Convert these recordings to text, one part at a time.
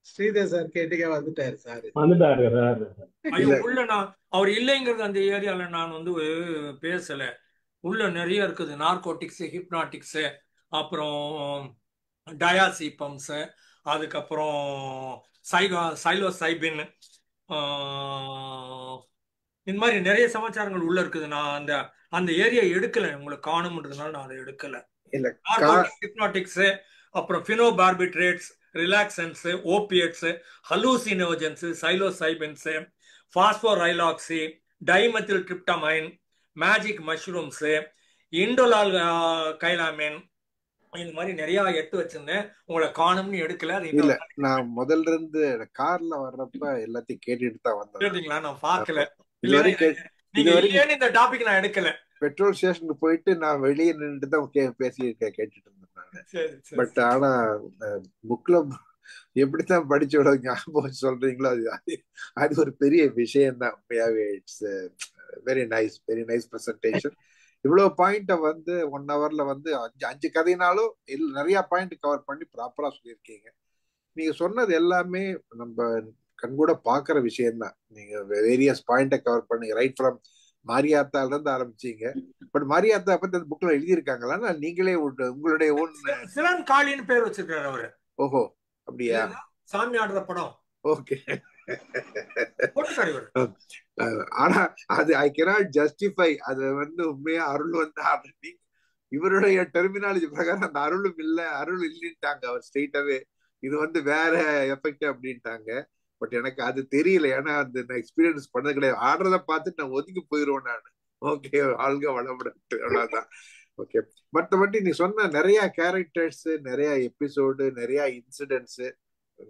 Sridhar sir கேட்டுக்க வந்துட்டாரு sir. வந்துட்டாரு சார். ஐயோ இல்ல உள்ள நான் அவர் இல்லைங்கிறது அந்த ஏரியால நான் பேசல. உள்ள நிறைய இருக்குது, நார்கோட்டிக்ஸ், ஹிப்னாட்டிக்ஸ், அப்புறம் டயாசிபம்ஸ், அதுக்கப்புறம் சைலோசைபின், இந்த மாதிரி நிறைய சமாச்சாரங்கள் உள்ள இருக்குது. நான் அந்த அந்த ஏரியா எடுக்கல, உங்களுக்கு காணும்ன்றதுனால நான் அதை எடுக்கல. இல்ல நார்கோட்டிக்ஸ், ஹிப்னாட்டிக்ஸ், அப்புறம் பினோபார்பிட்ரேட்ஸ், ரிலாக்சன்ஸ், ஓபியட்ஸ், ஹலூசினோஜன்ஸ், சைலோசைபின்ஸ், பாஸ்போரைலாக்சி, டைமெத்தில் ட்ரிப்டமைன், மேஜிக் மஷ்ரூம்ஸ், இண்டோலால் கைலாமின், இந்த மாதிரி நிறைய எடுத்து வச்சிருந்தேன். உங்களை காணும்னு எடுக்கல. அது இல்ல நான் முதல்ல இருந்து கார்ல வர்றப்ப எல்லாத்தையும் கேட்டுட்டு தான் வந்தேன். கேட்டீங்களா? நான் பார்க்கல. இது வரைக்கும் இந்த டாபிக் நான் எடுக்கல. பெட்ரோல் ஸ்டேஷனுக்கு போயிட்டு நான் வெளியே நின்றுட்டு தான் கேட்டுட்டு இருந்தேன் நான். பட் ஆனா புக்ல எப்படித்தான் படிச்சோட ஞாபகம் சொல்றீங்களோ அது ஒரு பெரிய விஷயம் தான். It's very nice presentation. இவ்வளவு பாயிண்ட 1 ஹவர்ல 5 கதைனாலும் நிறைய பாயிண்ட் கவர் பண்ணி ப்ராப்பரா சொல்லியிருக்கீங்க. நீங்க சொன்னது எல்லாமே நம்ம கண்கூட பாக்குற விஷயம் தான். நீங்க வேரியஸ் பாயிண்ட கவர் பண்ணீங்க. ரைட் ஃப்ரம் மாரியாத்தால இருந்து ஆரம்பிச்சீங்க. பட் மாரியாத்தா பத்தி அந்த புக்ல எழுதியிருக்காங்களா? நீங்களே உங்களுடைய ஓன் சிலன் காளின்னு பேர் வச்சிருக்காரு அவரு. ஓஹோ, அப்படியா? சாமி ஆடுற படம். ஓகே. ஆனா அது ஐ கேனாட் ஜஸ்டிஃபை. அது உண்மையா அருள் ஆடுறீங்க. இவருடைய டெர்மினாலஜி பிரகாரம் அந்த அருளும் இல்ல, அருள் இல்லைன்ட்டாங்க அவர் ஸ்ட்ரெயிட்டாவே. இது வேற எஃபெக்ட் அப்படின்ட்டாங்க. பட் எனக்கு அது தெரியல, ஏன்னா அந்த நான் எக்ஸ்பீரியன்ஸ் பண்ணது கிடையாது. ஆடுறத பார்த்துட்டு நான் ஒதுக்கி போயிடுவேன் நான். ஓகே, ஆள்க வளப்பட்டு அவ்வளவுதான். ஓகே, மற்றபடி நீ சொன்ன நிறைய கேரக்டர்ஸ், நிறைய எபிசோடு, நிறைய இன்சிடென்ட்ஸ்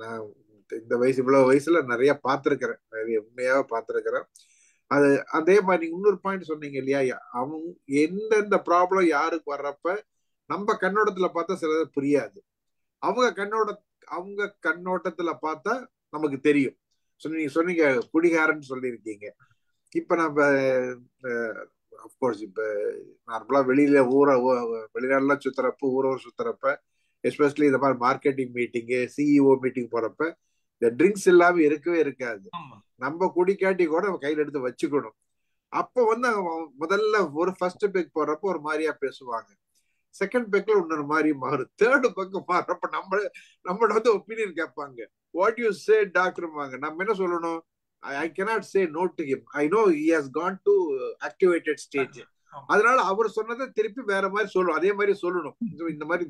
நான் இந்த இவ்வளவு வயசுல நிறைய பார்த்திருக்கிறேன். நிறைய உண்மையாக பார்த்திருக்கிறேன். அது அதே மாதிரி இன்னொரு பாயிண்ட் சொன்னீங்க இல்லையா, அவங்க எந்தெந்த ப்ராப்ளம் யாருக்கு வர்றப்ப நம்ம கண்ணோட்டத்துல பார்த்தா சிலது புரியாது, அவங்க கண்ணோட்டத்துல பார்த்தா நமக்கு தெரியும். நீங்க சொன்னீங்க குடிகாரன்னு சொல்லியிருக்கீங்க. இப்ப நம்ம அப்கோர்ஸ் இப்ப நார்மலா வெளியில வெளிநாடுலாம் சுத்துறப்ப, ஊரூர் சுத்துறப்ப, எஸ்பெஷலி இந்த மாதிரி மார்க்கெட்டிங் மீட்டிங்கு, சிஇஓ மீட்டிங் போறப்ப இந்த ட்ரிங்க்ஸ் இல்லாம இருக்கவே இருக்காது. நம்ம குடிக்காட்டி கூட நம்ம கையில எடுத்து வச்சுக்கணும். அப்ப முதல்ல ஒரு ஃபர்ஸ்ட் பெக் போடுறப்ப ஒரு மாதிரியா பேசுவாங்க, செகண்ட் பெக்ல இன்னொரு மாதிரி மாறும், தேர்டு பக்கம் மாறுறப்ப நம்மளோட ஒப்பீனியன் கேட்பாங்க. What you say doctor? நம்ம என்ன சொல்லணும்? I cannot say no to him. I know he has gone to activated stage. அதனால அவர் சொன்னதை திருப்பி வேற மாதிரி சொல்லணும், அதே மாதிரி சொல்லணும். இந்த மாதிரி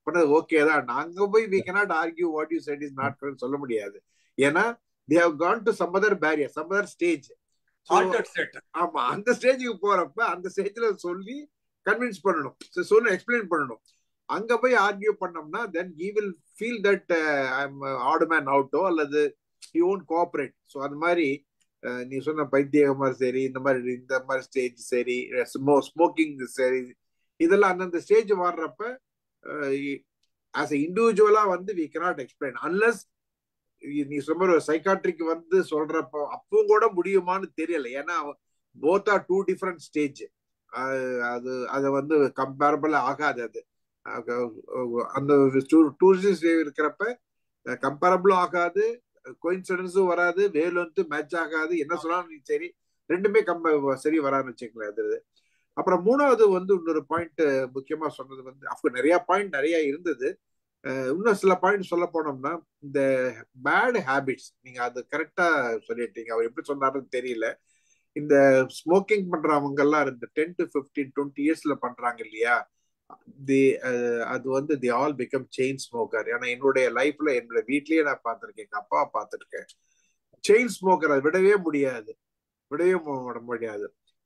பண்ணது ஓகே தான். நாங்க போய் we cannot argue what you said is not correct சொல்ல முடியாது. ஏன்னா they have gone to some other barrier, some other stage. ஆமா, அந்த ஸ்டேஜுக்கு போறப்ப அந்த ஸ்டேஜ்ல சொல்லி கன்வின்ஸ் பண்ணணும், சொல்லி எக்ஸ்பிளைன் பண்ணணும். அங்க போய் ஆர்கியூ பண்ணோம்னா then he will feel that I'm odd man out அல்லது he won't cooperate. ஸோ அது மாதிரி நீ சொன்ன பைத்தியமா சரி, இந்த மாதிரி ஸ்டேஜ் சரி, ஸ்மோக்கிங் சரி, இதெல்லாம் அந்தந்த ஸ்டேஜ் வர்றப்ப as a individual we cannot explain unless நீ சொன்ன ஒரு சைக்காட்ரிக் சொல்றப்போ அப்பவும் கூட முடியுமான்னு தெரியல. ஏன்னா both are two different stage. அது கம்பேரபிள் ஆகாது. அது அந்த டூரிஸ்ட் இருக்கிறப்ப கம்பேரபிளும் ஆகாது, கோயின்சிடன்ஸும் வராது, வேல் மேட்ச் ஆகாது. என்ன சொன்னாலும் சரி, ரெண்டுமே சரி வரான்னு வச்சுக்கலாம். அது அப்புறம் மூணாவது இன்னொரு பாயிண்ட் முக்கியமா சொன்னது நிறைய பாயிண்ட் நிறைய இருந்தது. இன்னும் சில பாயிண்ட் சொல்ல போனோம்னா, இந்த பேட் ஹேபிட்ஸ் நீங்க அது கரெக்டா சொல்லிட்டீங்க. அவர் எப்படி சொன்னாருன்னு தெரியல. இந்த ஸ்மோக்கிங் பண்றவங்க எல்லாம் இந்த 10 to 15 20 இயர்ஸ்ல பண்றாங்க இல்லையா, அது they all become chain smoker. ஏன்னா என்னுடைய லைஃப்ல என்னோட வீட்லயே நான் பார்த்திருக்கேன், எங்க அப்பா பார்த்திருக்கேன். செயின் ஸ்மோக்கர் அதை விடவே முடியாது.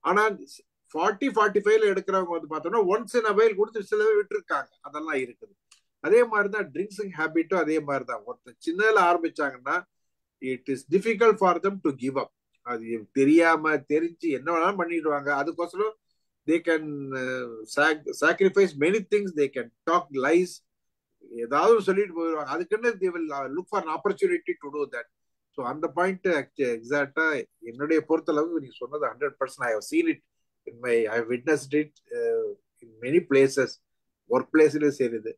ஆனா 40-45ல எடுக்கிறவங்க பார்த்தோம்னா ஒன்ஸ் இன் அ வைல் கொடுத்து சிலவே விட்டுருக்காங்க. அதெல்லாம் இருக்குது. அதே மாதிரிதான் ட்ரிங்க்ஸிங் ஹேபிட்டும் அதே மாதிரிதான். ஒருத்தர் சின்னதுல ஆரம்பிச்சாங்கன்னா it is difficult for them to give up. அது தெரியாம தெரிஞ்சு என்ன வேணாலும் பண்ணிடுவாங்க. அதுக்கோசரம் they can sacrifice many things. They can talk lies, ஏதாவது சொல்லிட்டு போயிடுவாங்க. அதுக்குன்னு they will look for an opportunity to do that. So அந்த பாயிண்ட் எக்ஸாக்டா என்னுடைய பொறுத்தளவு நீங்க சொன்னது 100%. I have seen it I have witnessed it in many places. Work பிளேஸ்லயும் சரிது.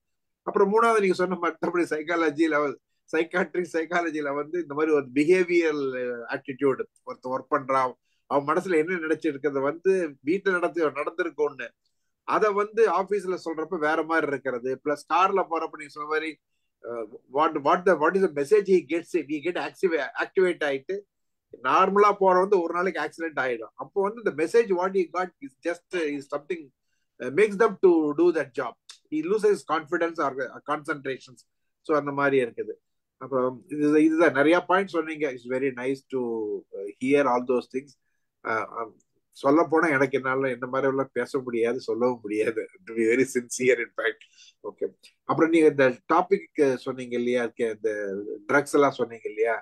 அப்புறம் மூணாவது நீங்க சொன்ன மற்றபடி சைக்காலஜில வந்து இந்த மாதிரி ஒரு பிஹேவியரல் ஆட்டிடியூட் ஒருத்தர் ஒர்க் பண்றான், அவன் மனசுல என்ன நினைச்சு இருக்கிறத வந்து வீட்டுல நடந்திருக்கும்னு அதை வந்து ஆபீஸ்ல சொல்றப்ப வேற மாதிரி இருக்கிறது. பிளஸ் கார்ல போறப்ப நீங்க சொன்ன மாதிரி what is message he gets it, he get activate ஆயிட்டு நார்மலா போற வந்து ஒரு நாளைக்கு ஆக்சிடென்ட் ஆயிடும். அப்போ வந்து இந்த message what he got is just is something makes them to do that job. He loses confidence or concentrations. So அந்த மாதிரி இருக்குது. அப்புறம் இதுதான் நிறைய பாயிண்ட் சொன்னீங்க. It's very nice to hear all those things. சொல்ல போனா எனக்கு என்னால என்ன மாதிரி எல்லாம் பேச முடியாது, சொல்லவும் முடியாது. To be very sincere in fact. Okay. அப்புறம் நீங்க இந்த டாபிக் சொன்னீங்க இல்லையா, இந்த ட்ரக்ஸ் எல்லாம் சொன்னீங்க இல்லையா.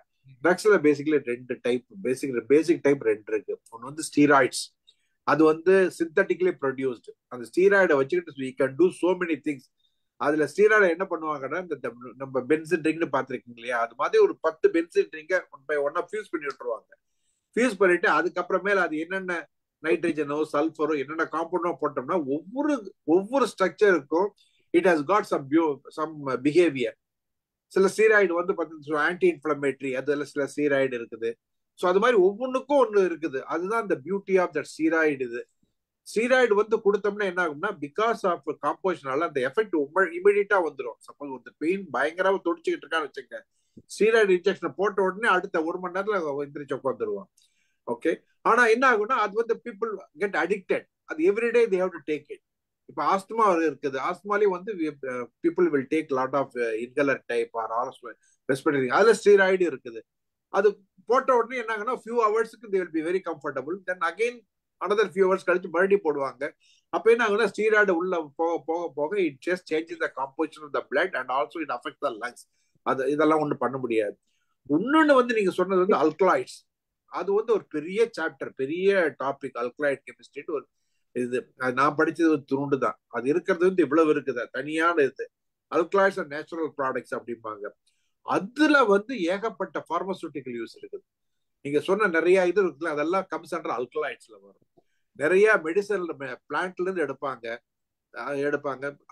ட்ரக்ஸ்ல பேசிக்கலி ரெண்டு டைப், பேசிக் டைப் ரெண்டு இருக்கு. ஒன்னு வந்து ஸ்டீராய்ட்ஸ், அது வந்து சிந்தட்டிக்கலி ப்ரொடியூஸ்டு. அந்த ஸ்டீராய்டை வச்சுக்கிட்டு we can do so many things. அதுல ஸ்டீராய்டை என்ன பண்ணுவாங்கன்னா, இந்த நம்ம பென்சின் ட்ரிங்க்னு பாத்திருக்கீங்க இல்லையா, அது மாதிரி ஒரு 10 பென்சின் ட்ரிங்கை ஒன் பை ஒன்னா ஃபியூஸ் பண்ணி விட்டுருவாங்க. ஃபியூஸ் பண்ணிட்டு அதுக்கப்புறமேல அது என்னென்ன நைட்ரஜனோ சல்ஃபரோ என்னென்ன காம்பவுண்டோ போட்டோம்னா ஒவ்வொரு ஸ்ட்ரக்சருக்கும் it has got some behaviour. சில ஸ்டீராய்டு வந்து பார்த்தீங்கன்னா ஆன்டி இன்ஃபிளமேட்டரி, அதுல சில ஸ்டீராய்டு இருக்குது. ஸோ அது மாதிரி ஒவ்வொன்றுக்கும் ஒன்று இருக்குது. அதுதான் இந்த பியூட்டி ஆஃப் தட் ஸ்டீராய்டு. இது ஸ்டீராய்டு வந்து கொடுத்தோம்னா என்ன ஆகும்னா, பிகாஸ் ஆஃப் காம்போசிஷனால அந்த எஃபெக்ட் இமீடியட்டா வந்துடும். சப்போஸ் ஒரு பெயின் பயங்கரமா துடிச்சுக்கிட்டு இருக்கான்னு வச்சுக்க, ஸ்டீராய்டு இன்ஜெக்ஷன் போட்ட உடனே அடுத்த 1 மணி நேரத்துல எந்திரிச்சு உட்காந்துருவான். ஓகே. ஆனா என்ன ஆகும்னா, அது வந்து பீப்புள் கெட் அடிக்டட். அது everyday they have to take it. இப்ப ஆஸ்துமா இருக்குது, ஆஸ்துமாலேயே வந்து people will take lot of inhaler type or respiratory, அதுல ஸ்டீராய்டு இருக்குது. அது போட்ட உடனே என்ன ஆகுனா, ஃபியூ ஹவர்ஸ்க்கு they will be very comfortable. Then again another few hours கழிச்சு மறுபடியும் போடுவாங்க. அப்ப என்ன ஆகுனா, ஸ்டீராய்டு உள்ள போக போக போக it just changes the composition of the blood and also it affect the lungs. இதெல்லாம் ஒண்ணு பண்ண முடியாது. இன்னொன்னு வந்து நீங்க சொன்னது வந்து அல்கலாய்ட்ஸ். அது வந்து ஒரு பெரிய சாப்டர், பெரிய டாபிக். அல்கலாய்ட் கெமிஸ்ட்ரின்னு ஒரு இது நான் படிச்சது ஒரு துருண்டு தான். அது இருக்கிறது வந்து இவ்வளவு இருக்குது, தனியான இது. அல்கலாய்ட்ஸ் அண்ட் நேச்சுரல் ப்ராடக்ட்ஸ் அப்படிம்பாங்க. அதுல வந்து ஏகப்பட்ட பார்மசூட்டிக்கல் யூஸ் இருக்குது. நீங்க சொன்ன நிறைய இது இருக்குல்ல, அதெல்லாம் கம்ஸ் அண்டர் அல்கலாய்ட்ஸ்ல வரும். நிறைய மெடிசன் பிளான்ட்ல இருந்து எடுப்பாங்க.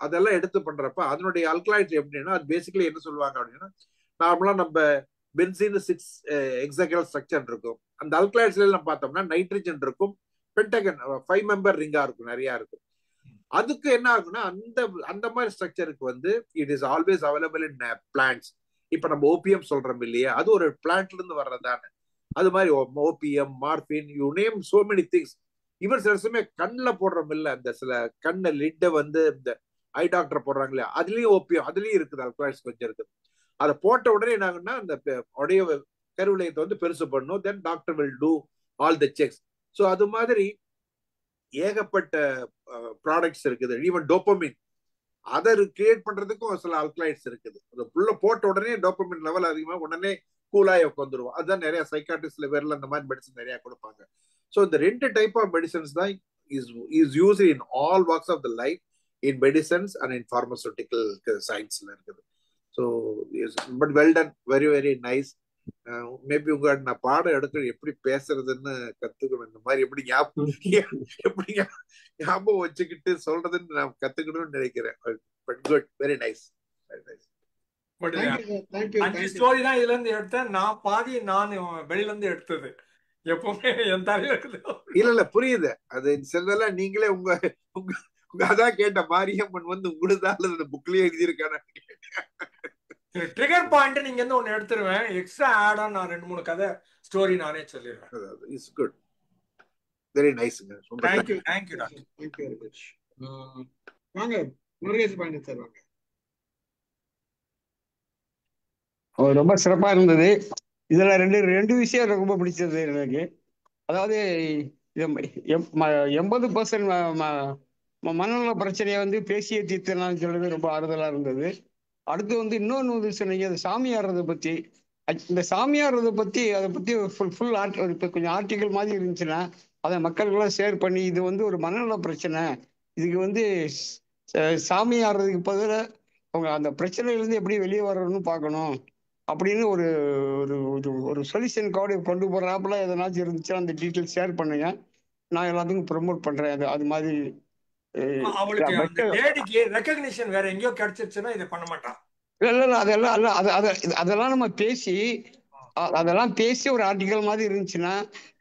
அதெல்லாம் எடுத்து பண்றப்ப அதனுடைய அல்கலாய்ட்ஸ் எப்படின்னா, அது பேசிக்கலி என்ன சொல்லுவாங்க அப்படின்னா, நார்மலா நம்ம பென்சீன் 6 ஹெக்ஸாகனல் ஸ்ட்ரக்சர் இருக்கும். அந்த அல்கலாய்ட்ஸ்ல எல்லாம் பார்த்தோம்னா நைட்ரஜன் இருக்கும், பென்டகன் 5 மெம்பர் ரிங்கா இருக்கும், நிறைய இருக்கும். அதுக்கு என்ன ஆகும்னா, அந்த மாதிரி ஸ்ட்ரக்சருக்கு வந்து it is always available in plants. இப்ப நம்ம ஓபிஎம் சொல்றோம் இல்லையா, அது ஒரு பிளான்ட்ல இருந்து வர்றதானே. அது மாதிரி ஓபிஎம், மார்பின், you name so many things. இவர் சில சமயம் கண்ணில் போடுறோம் இல்ல, அந்த சில கண்ணை லிட்டை வந்து இந்த ஐ டாக்டர் போடுறாங்க இல்லையா, அதுலயும் ஓபிஎம், அதுலயும் இருக்குது அல்கலாய்ட்ஸ் கொஞ்சம் இருக்குது. அதை போட்ட உடனே என்ன ஆகுன்னா, அந்த உடைய கருவிலையத்தை வந்து பெருசு பண்ணும். Then doctor will do all the checks. So அது மாதிரி ஏகப்பட்ட ப்ராடக்ட்ஸ் இருக்குது. ஈவன் டோப்பமின், அதை கிரியேட் பண்றதுக்கும் சில அல்கலாய்ட்ஸ் இருக்குது. அது உள்ள போட்ட உடனே டோப்பமின் லெவல் அதிகமாக உடனே கூலாய உட்காந்துருவோம். அதுதான் நிறைய சைக்காட்ரிஸ்ட்ல பேர்ல அந்த மாதிரி மெடிசன் நிறைய கொடுப்பாங்க. ஸோ இந்த 2 டைப் ஆஃப் மெடிசன்ஸ் தான் is used in all walks of the life, in medicines and in pharmaceutical சயின்ஸ்ல இருக்குது. So but well done, very very nice. Maybe உங்க நான் பாடம் எடுக்க எப்படி பேசுறதுன்னு கத்துக்கணும். இந்த மாதிரி எப்படி ஞாபகம் வச்சுக்கிட்டு சொல்றதுன்னு நான் கத்துக்கணும்னு நினைக்கிறேன். But good, very nice, very nice. அஞ்சு ஸ்டோரி தான் இதுல இருந்து எடுத்தேன். நான் பாதி நான் வெளியில இருந்து எடுத்தது. எப்பவுமே என் தலையில இருக்குது. இல்ல புரியுது. அது சிலதெல்லாம் நீங்களே உங்க அதான் கேட்ட மாரியம்மன் வந்து உங்களுதான் அல்லது புக்லயே எழுதியிருக்கான ட்ரிகர் பாயிண்ட் நீங்க இருந்து ஒன்னு எடுத்துருவேன். எக்ஸ்ட்ரா ஆட் ஆன் நான் 2-3 கதை ஸ்டோரி நானே சொல்லிடுவேன். இட்ஸ் குட், வெரி நைஸ்ங்க. Thank you doctor. Thank you very much. வாங்க முருகேஷ் பாண்டியன் சார் வாங்க. ரொம்ப சிறப்பா இருந்தது. இதுல ரெண்டு விஷயம் ரொம்ப பிடிச்சது எனக்கு. அதாவது 80% மனநல பிரச்சனையை வந்து பேசிய தீர்த்தலாம்னு சொல்றது ரொம்ப ஆறுதலா இருந்தது. அடுத்து வந்து இன்னொன்று சொன்னீங்க, அது சாமியாடுறதை பத்தி. இந்த சாமியாடுறதை பத்தி அதை பத்தி ஃபுல் இப்போ கொஞ்சம் ஆர்டிக்கல் மாதிரி இருந்துச்சுன்னா அதை மக்களுக்கெல்லாம் ஷேர் பண்ணி, இது வந்து ஒரு மனநல பிரச்சனை, இதுக்கு வந்து சாமி ஆடுறதுக்கு பதிலாக அவங்க அந்த பிரச்சனையிலேருந்து எப்படி வெளியே வர்றதுன்னு பார்க்கணும் அப்படின்னு ஒரு ஒரு சொல்யூஷன் கொண்டு போறாப்புல எதனாச்சும் இருந்துச்சுன்னா அந்த டீட்டெயில் ஷேர் பண்ணுங்க. நான் எல்லாத்துக்கும் ப்ரொமோட் பண்றேன். அது மாதிரி அவளுக்கு அந்த லேடிக்கு ரெகக்னிஷன் வேற எங்கேயோ கிடைச்சிருச்சுன்னா இதை பண்ண மாட்டான். இல்ல இல்ல இல்ல, அதெல்லாம் அல்ல அதெல்லாம் நம்ம பேசி அதெல்லாம் பேசி ஒரு ஆர்டிக்கல் மாதிரி இருந்துச்சுன்னா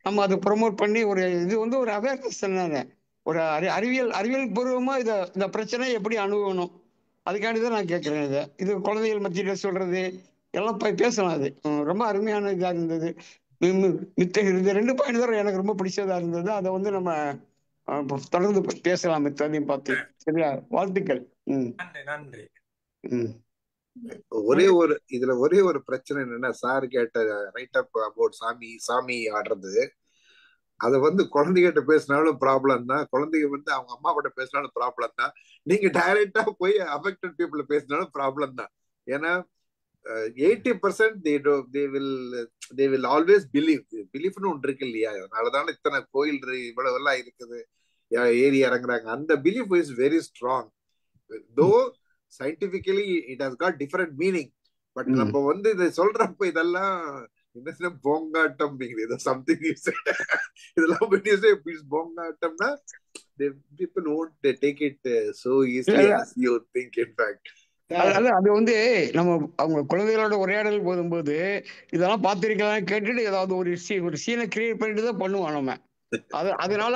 நம்ம அதை ப்ரொமோட் பண்ணி ஒரு இது வந்து ஒரு அவேர்னஸ் தானே. ஒரு அறிவியல் பூர்வமா இந்த பிரச்சனை எப்படி அணுகணும் அதுக்காண்டி தான் நான் கேட்கிறேன். இது குழந்தைகள் மத்தியில சொல்றது எல்லாம் பேசலாம். அது ரொம்ப அருமையான இதா இருந்தது. மித்த இந்த 2 பாயிண்ட் தான் எனக்கு ரொம்ப பிடிச்சதா இருந்தது. அதை வந்து நம்ம தொடர்ந்து பேசலாம் மித்ததையும் பார்த்து. சரியா? வாழ்த்துக்கள். நன்றி நன்றி. ஒரே ஒரு பிரச்சனை என்னன்னா, சார் கேட்ட ரைட் அப் அபவுட் சாமி ஆடுறது, அது வந்து குழந்தைகிட்ட பேசினாலும் ப்ராப்ளம் தான், குழந்தைங்க வந்து அவங்க அம்மா கிட்ட பேசினாலும் ப்ராப்ளம் தான், நீங்க டைரக்டா போய் அஃபெக்டட் பீப்புள் பேசினாலும் ப்ராப்ளம் தான். ஏன்னா 80% they will always பிலீஃப்னு ஒன்று இருக்கு இல்லையா? அதனாலதான் இத்தனை கோயில் இவ்வளவு எல்லாம் இருக்குது, ஏறி இறங்குறாங்க. அந்த பிலீஃப் இஸ் வெரி ஸ்ட்ராங். தோ scientifically it has God different meaning. But நம்ம வந்து இதை சொல்றப்ப இதெல்லாம் என்ன போங்காட்டம் சம்திங் இதெல்லாம் போங்காட்டம்னா people won't take it so easily as you think. In fact, அது வந்து நம்ம அவங்க குழந்தைகளோட உரையாடல் போதும்போது இதெல்லாம் பார்த்திருக்கலாம் கேட்டுட்டு ஏதாவது ஒரு சீனை கிரியேட் பண்ணிட்டு தான் பண்ணுவோம் நம்ம. அதனால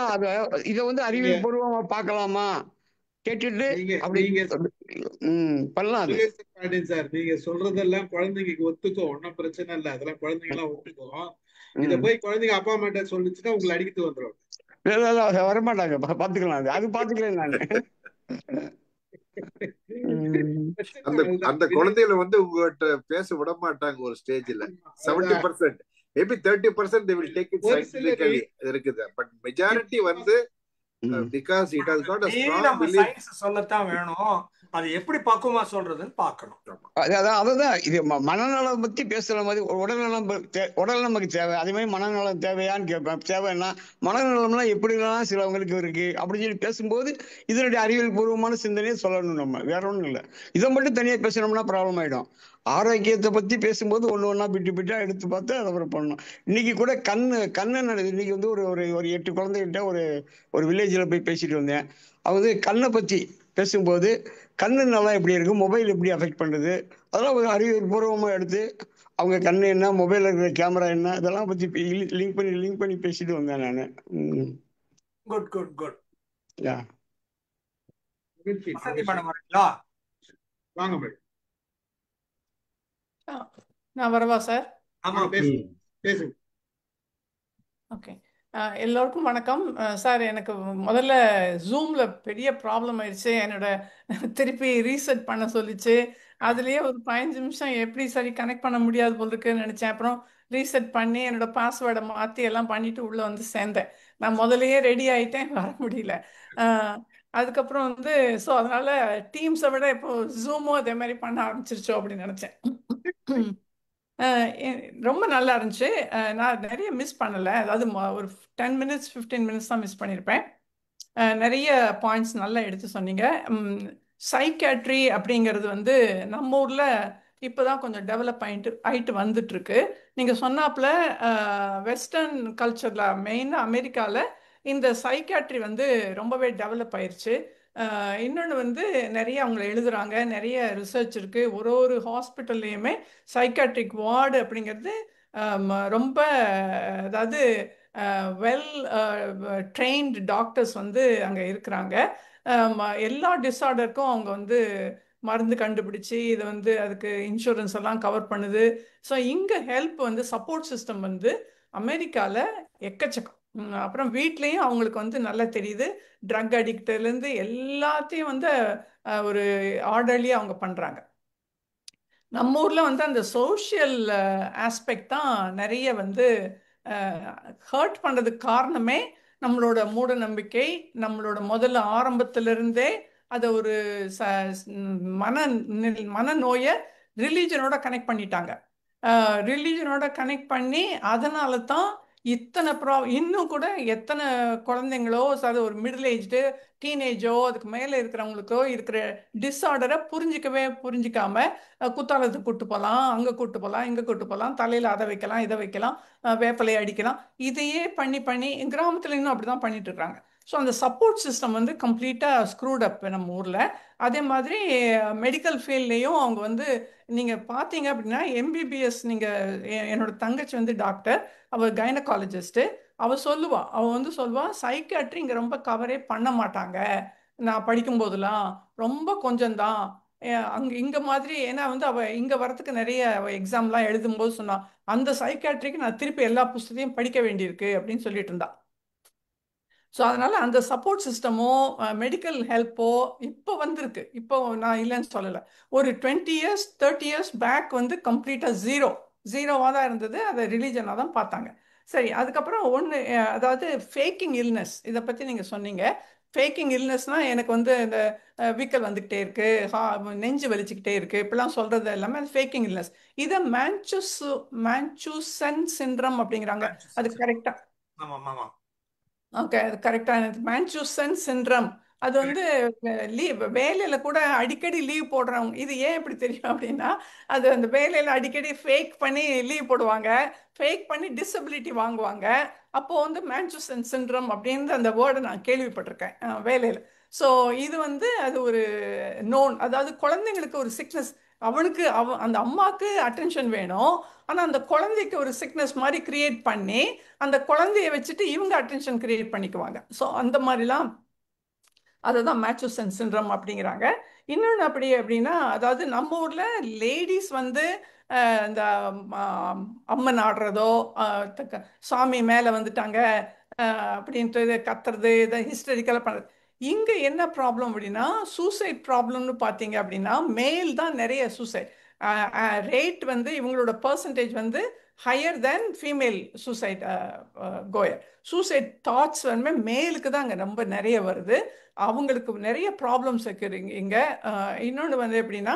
இதை வந்து அறிவியல் பூர்வமா பார்க்கலாமா கேட்டுட்டு அப்படி பண்ணலாம். அது சார் நீங்க சொல்றதெல்லாம் குழந்தைங்களுக்கு ஒத்துக்கும், ஒன்னும் பிரச்சனை இல்லை. அதெல்லாம் குழந்தைங்க எல்லாம் ஒத்துக்கும். இத போய் குழந்தைங்க அப்பா அம்மா சொல்லிச்சுன்னா உங்களை அடிக்கிட்டு வந்துடும். வரமாட்டாங்க, பாத்துக்கலாம். அது பாத்துக்கிறேன் நானு. அந்த குழந்தைகளை வந்து உங்ககிட்ட பேச விட மாட்டாங்க ஒரு ஸ்டேஜ்ல. 70% maybe 30% they will take it scientifically இருக்குது. பட் மெஜாரிட்டி வந்து because it has got a strong belief. Science சொல்லத்தான் வேணும், அது எப்படி பக்குவமா சொல்றதுன்னு பார்க்கணும். அதுதான் இது மனநலம் பத்தி பேசுற மாதிரி. உடல் நமக்கு தேவை, அதே மாதிரி மனநலம் தேவையான்னு கேட்பேன். தேவைன்னா மனநலம்னா எப்படிலாம் சிலவங்களுக்கு இருக்கு அப்படின்னு சொல்லி பேசும்போது இதனுடைய அறிவியல் பூர்வமான சிந்தனையை சொல்லணும். நம்ம வேற ஒன்றும் இல்லை. இதை மட்டும் தனியா பேசணும்னா ப்ராப்ளம் ஆயிடும். ஆரோக்கியத்தை பத்தி பேசும்போது ஒண்ணா பிட்டா எடுத்து பார்த்து அதை அப்புறம் பண்ணணும். இன்னைக்கு கூட கண்ணு இன்னைக்கு வந்து ஒரு 8 குழந்தைகிட்ட ஒரு வில்லேஜ்ல போய் பேசிட்டு வந்தேன். அவங்க கண்ணை பத்தி பேசும்போது கண்ணு நல்லா எப்படி இருக்கு, மொபைல் எப்படி அஃபெக்ட் பண்ணுது, அதெல்லாம் ஒரு அறிவியல் பூர்வமா எடுத்து அவங்க கண்ணு என்ன, மொபைல் இருக்கிற கேமரா என்ன, இதெல்லாம் பத்தி லிங்க் பண்ணி பேசிட்டு வந்தேன் நானு. குட். வாங்க. நான் வரவா சார்? ஓகே. எல்லோருக்கும் வணக்கம் சார். எனக்கு முதல்ல ஜூம்ல பெரிய ப்ராப்ளம் ஆயிடுச்சு. என்னோட திருப்பி ரீசெட் பண்ண சொல்லிச்சு. அதுலயே ஒரு 15 நிமிஷம் எப்படி சரி கனெக்ட் பண்ண முடியாது போல் இருக்குன்னு நினைச்சேன். அப்புறம் ரீசெட் பண்ணி என்னோட பாஸ்வேர்டை மாற்றி எல்லாம் பண்ணிட்டு உள்ள வந்து சேர்ந்தேன். நான் முதலையே ரெடி ஆயிட்டேன், வர முடியல. அதுக்கப்புறம் வந்து ஸோ அதனால டீம்ஸை விட இப்போ ஜூமோ அதே மாதிரி பண்ண ஆரம்பிச்சிருச்சோ அப்படின்னு நினைச்சேன். ரொம்ப நல்லா இருந்துச்சு. நான் நிறைய மிஸ் பண்ணலை, அதாவது ஒரு 10 மினிட்ஸ் 15 மினிட்ஸ் தான் மிஸ் பண்ணியிருப்பேன். நிறைய பாயிண்ட்ஸ் நல்லா எடுத்து சொன்னீங்க. சைக்காட்ரி அப்படிங்கிறது வந்து நம்ம ஊரில் இப்போ தான் கொஞ்சம் டெவலப் ஆகிட்டு வந்துட்டுருக்கு. நீங்கள் சொன்னாப்புல வெஸ்டர்ன் கல்ச்சரில் மெயினாக அமெரிக்காவில் இந்த சைக்காட்ரி வந்து ரொம்பவே டெவலப் ஆயிடுச்சு. இன்னொன்று வந்து நிறைய அவங்க எழுதுகிறாங்க, நிறைய ரிசர்ச் இருக்குது. ஒரு ஹாஸ்பிட்டல்லையுமே சைக்காட்ரிக் வார்டு அப்படிங்கிறது ரொம்ப, அதாவது வெல் ட்ரெயின்டு டாக்டர்ஸ் வந்து அங்கே இருக்கிறாங்க. எல்லா டிஸார்டருக்கும் அவங்க வந்து மருந்து கண்டுபிடிச்சி இது வந்து அதுக்கு இன்சூரன்ஸ் எல்லாம் கவர் பண்ணுது. ஸோ இங்கே ஹெல்ப் வந்து சப்போர்ட் சிஸ்டம் வந்து அமெரிக்காவில் எக்கச்சக்கம். அப்புறம் வீட்லேயும் அவங்களுக்கு வந்து நல்லா தெரியுது, ட்ரக் அடிக்ட்லேருந்து எல்லாத்தையும் வந்து ஒரு ஆர்டர்லியாக அவங்க பண்ணுறாங்க. நம்ம ஊரில் வந்து அந்த சோஷியல் ஆஸ்பெக்ட் தான் நிறைய வந்து ஹர்ட் பண்ணுறதுக்கு காரணமே நம்மளோட மூட நம்பிக்கை. நம்மளோட முதல்ல ஆரம்பத்திலிருந்தே அதை ஒரு மனநோயை ரிலீஜனோட கனெக்ட் பண்ணிட்டாங்க. ரிலீஜனோட கனெக்ட் பண்ணி அதனால தான் இத்தனை இன்னும் கூட எத்தனை குழந்தைங்களோ, அது ஒரு மிடில் ஏஜ்டு டீனேஜோ அதுக்கு மேலே இருக்கிறவங்களுக்கோ இருக்கிற டிஸார்டரை புரிஞ்சிக்காம குத்தாலத்துக்கு கூட்டு போகலாம், அங்கே கூட்டு போகலாம், இங்கே கூட்டு போகலாம், தலையில் அதை வைக்கலாம், இதை வைக்கலாம், வேப்பலையை அடிக்கலாம், இதையே பண்ணி கிராமத்தில் இன்னும் அப்படி தான் பண்ணிட்டு இருக்காங்க. ஸோ அந்த சப்போர்ட் சிஸ்டம் வந்து கம்ப்ளீட்டாக ஸ்க்ரூட் அப் நம்ம ஊரில். அதே மாதிரி மெடிக்கல் ஃபீல்ட்லேயும் அவங்க வந்து நீங்கள் பார்த்தீங்க அப்படின்னா எம்பிபிஎஸ், நீங்கள் என்னோட தங்கச்சி வந்து டாக்டர், அவள் கைனகாலஜிஸ்ட்டு. அவள் சொல்லுவா சைக்காட்ரி இங்கே ரொம்ப கவரே பண்ண மாட்டாங்க, நான் படிக்கும்போதெல்லாம் ரொம்ப கொஞ்சம்தான் இங்கே மாதிரி. ஏன்னா வந்து அவள் இங்கே வரத்துக்கு நிறைய எக்ஸாம்லாம் எழுதும்போது சொன்னா, அந்த சைக்காட்ரிக்கு நான் திருப்பி எல்லா புஸ்தத்தையும் படிக்க வேண்டியிருக்கு அப்படின்னு சொல்லிட்டு இருந்தா. ஸோ அதனால் அந்த சப்போர்ட் சிஸ்டமோ மெடிக்கல் ஹெல்ப்போ இப்போ வந்திருக்கு. இப்போ நான் இல்லைன்னு சொல்லலை. ஒரு 20 இயர்ஸ் 30 இயர்ஸ் பேக் வந்து கம்ப்ளீட்டாக ஜீரோவாக தான் இருந்தது. அதை ரிலீஜனாக தான் பார்த்தாங்க. சரி, அதுக்கப்புறம் அதாவது ஃபேக்கிங் இல்னஸ், இதை பற்றி நீங்கள் சொன்னீங்க. ஃபேக்கிங் இல்னஸ்னால் எனக்கு வந்து இந்த வீக்கல் வந்துக்கிட்டே இருக்கு, நெஞ்சு வலிச்சுக்கிட்டே இருக்கு, இப்படிலாம் சொல்கிறது எல்லாமே அது ஃபேக்கிங் இல்னஸ். இதை மேன்சூசன் சிண்ட்ரம் அப்படிங்கிறாங்க. அது கரெக்டாக? ஓகே, அது கரெக்டாக. மேன்சூசன் சிண்ட்ரம் அது வந்து லீவ் வேலையில் கூட அடிக்கடி லீவ் போடுறவங்க. இது ஏன் இப்படி தெரியும் அப்படின்னா, அது அந்த வேலையில் அடிக்கடி ஃபேக் பண்ணி லீவ் போடுவாங்க, ஃபேக் பண்ணி டிசபிலிட்டி வாங்குவாங்க. அப்போது வந்து மேன்சூசன் சிண்ட்ரம் அப்படின்னு அந்த வேர்டை நான் கேள்விப்பட்டிருக்கேன் வேலையில். ஸோ இது வந்து அது ஒரு நோன், அதாவது குழந்தைங்களுக்கு ஒரு சிக்னஸ். அவனுக்கு அந்த அம்மாவுக்கு அட்டென்ஷன் வேணும், ஆனால் அந்த குழந்தைக்கு ஒரு சிக்னஸ் மாதிரி கிரியேட் பண்ணி அந்த குழந்தைய வச்சுட்டு இவங்க அட்டென்ஷன் கிரியேட் பண்ணிக்குவாங்க. ஸோ அந்த மாதிரிலாம் அதுதான் மேன்சூசன் சிண்ட்ரம் அப்படிங்கிறாங்க. இன்னொன்று அப்படின்னா, அதாவது நம்ம ஊரில் லேடிஸ் வந்து இந்த அம்மன் ஆடுறதோ, சாமி மேலே வந்துட்டாங்க அப்படின்ட்டு கத்துறது, இதை ஹிஸ்டரிக்கலாக பண்ணுறது. இங்கே என்ன ப்ராப்ளம் அப்படின்னா, சூசைட் ப்ராப்ளம்னு பார்த்தீங்க அப்படின்னா மேல் தான் நிறைய சூசைட் ரேட் வந்து இவங்களோட பர்சன்டேஜ் வந்து higher than female suicide quire. Suicide thoughts வந்து மேலுக்கு தான் அங்கே ரொம்ப நிறைய வருது. அவங்களுக்கு நிறைய ப்ராப்ளம்ஸ் இருக்குது இங்கே. இன்னொன்று வந்து எப்படின்னா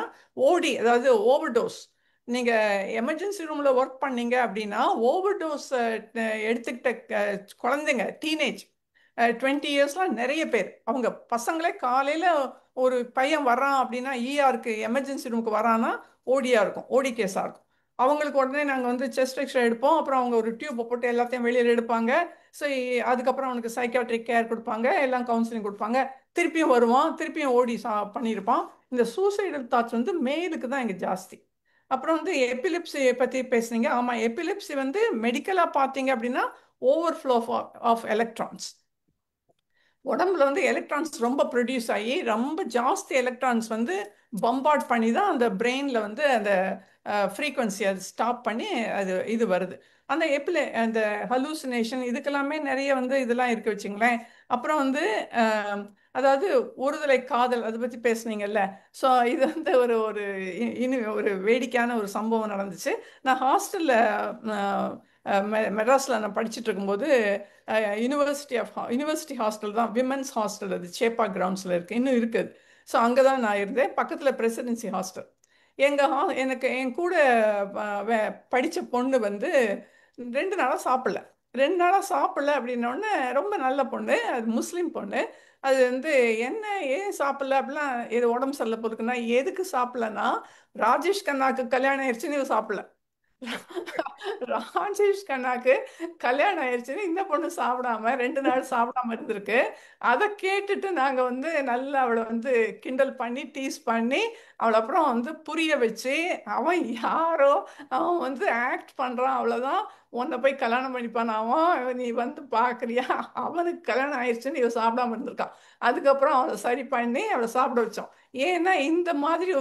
அதாவது ஓவர்டோஸ். நீங்கள் எமர்ஜென்சி ரூமில் ஒர்க் பண்ணீங்க அப்படின்னா ஓவர்டோஸ் எடுத்துக்கிட்ட குழந்தைங்க, டீனேஜ் 20 இயர்ஸ்லாம் நிறைய பேர், அவங்க பசங்களே காலையில் ஒரு பையன் வர்றான் அப்படின்னா ERக்கு எமர்ஜென்சி ரூமுக்கு வரான்னா ஓடியாக இருக்கும், ஓடி கேஸாக இருக்கும். அவங்களுக்கு உடனே நாங்கள் வந்து செஸ்ட் எக்ஸ்ரே எடுப்போம், அப்புறம் அவங்க ஒரு டியூப்பை போட்டு எல்லாத்தையும் வெளியில் எடுப்பாங்க. ஸோ அதுக்கப்புறம் அவனுக்கு சைக்காட்ரிக் கேர் கொடுப்பாங்க, எல்லாம் கவுன்சிலிங் கொடுப்பாங்க. திருப்பியும் வருவான், திருப்பியும் ஓடி பண்ணியிருப்பான். இந்த சூசைடல் தாட்ஸ் வந்து மேலுக்கு தான் இங்கே ஜாஸ்தி. அப்புறம் வந்து எபிலிப்சி பற்றி பேசுனீங்க. ஆமாம், எபிலிப்சி வந்து மெடிக்கலாக பார்த்தீங்க அப்படின்னா ஓவர்ஃப்ளோ ஆஃப் எலக்ட்ரான்ஸ். உடம்புல வந்து எலக்ட்ரான்ஸ் ரொம்ப ப்ரொடியூஸ் ஆகி ரொம்ப ஜாஸ்தி எலக்ட்ரான்ஸ் வந்து பம்பார்ட் பண்ணி தான் அந்த பிரெயினில் வந்து அந்த ஃப்ரீக்வன்சி அது ஸ்டாப் பண்ணி இது வருது. அந்த ஹலூசினேஷன் இதுக்கெல்லாமே நிறைய வந்து இதெல்லாம் இருக்கு வச்சுங்களேன். அப்புறம் வந்து அதாவது ஒருதலை காதல் அதை பற்றி பேசுனீங்கல்ல. ஸோ இது வந்து ஒரு வேடிக்கையான ஒரு சம்பவம் நடந்துச்சு. நான் ஹாஸ்டலில் மெட்ராஸில் நான் படிச்சுட்டு இருக்கும்போது யூனிவர்சிட்டி ஹாஸ்டல் தான், விமென்ஸ் ஹாஸ்டல், அது சேப்பா கிரவுண்ட்ஸில் இருக்குது, இன்னும் இருக்குது. ஸோ அங்கே தான் நான் இருந்தேன், பக்கத்தில் பிரசிடென்சி ஹாஸ்டல். எனக்கு என் கூட படித்த பொண்ணு வந்து 2 நாளாக சாப்பிடல அப்படின்னோடனே, ரொம்ப நல்ல பொண்ணு, அது முஸ்லீம் பொண்ணு. அது வந்து ஏன் சாப்பிடல அப்படிலாம், இது உடம்பு சரியில்லை போதுக்குன்னா, எதுக்கு சாப்பிடலன்னா ராஜேஷ் கண்ணாக்கு கல்யாணம் ஆயிடுச்சுன்னு இவ சாப்பிடல. ராஜேஷ் கண்ணாக்கு கல்யாணம் ஆயிடுச்சுன்னு இந்த பொண்ணு சாப்பிடாம 2 நாள் சாப்பிடாம இருந்திருக்கு. அதை கேட்டுட்டு நாங்க வந்து நல்லா அவளை வந்து கிண்டல் பண்ணி டீஸ் பண்ணி அவளை அப்புறம் வந்து புரிய வச்சு, அவன் யாரோ, அவன் வந்து ஆக்ட் பண்றான், அவ்வளவுதான், உன்னை போய் கல்யாணம் பண்ணிப்பானாவோ, நீ வந்து பாக்குறியா, அவனுக்கு கல்யாணம் ஆயிடுச்சுன்னு இவ சாப்பிடாம இருந்திருக்கான். அதுக்கப்புறம் அவளை சரி பண்ணி அவளை சாப்பிட வச்சோம். ஏன்னா இந்த மாதிரி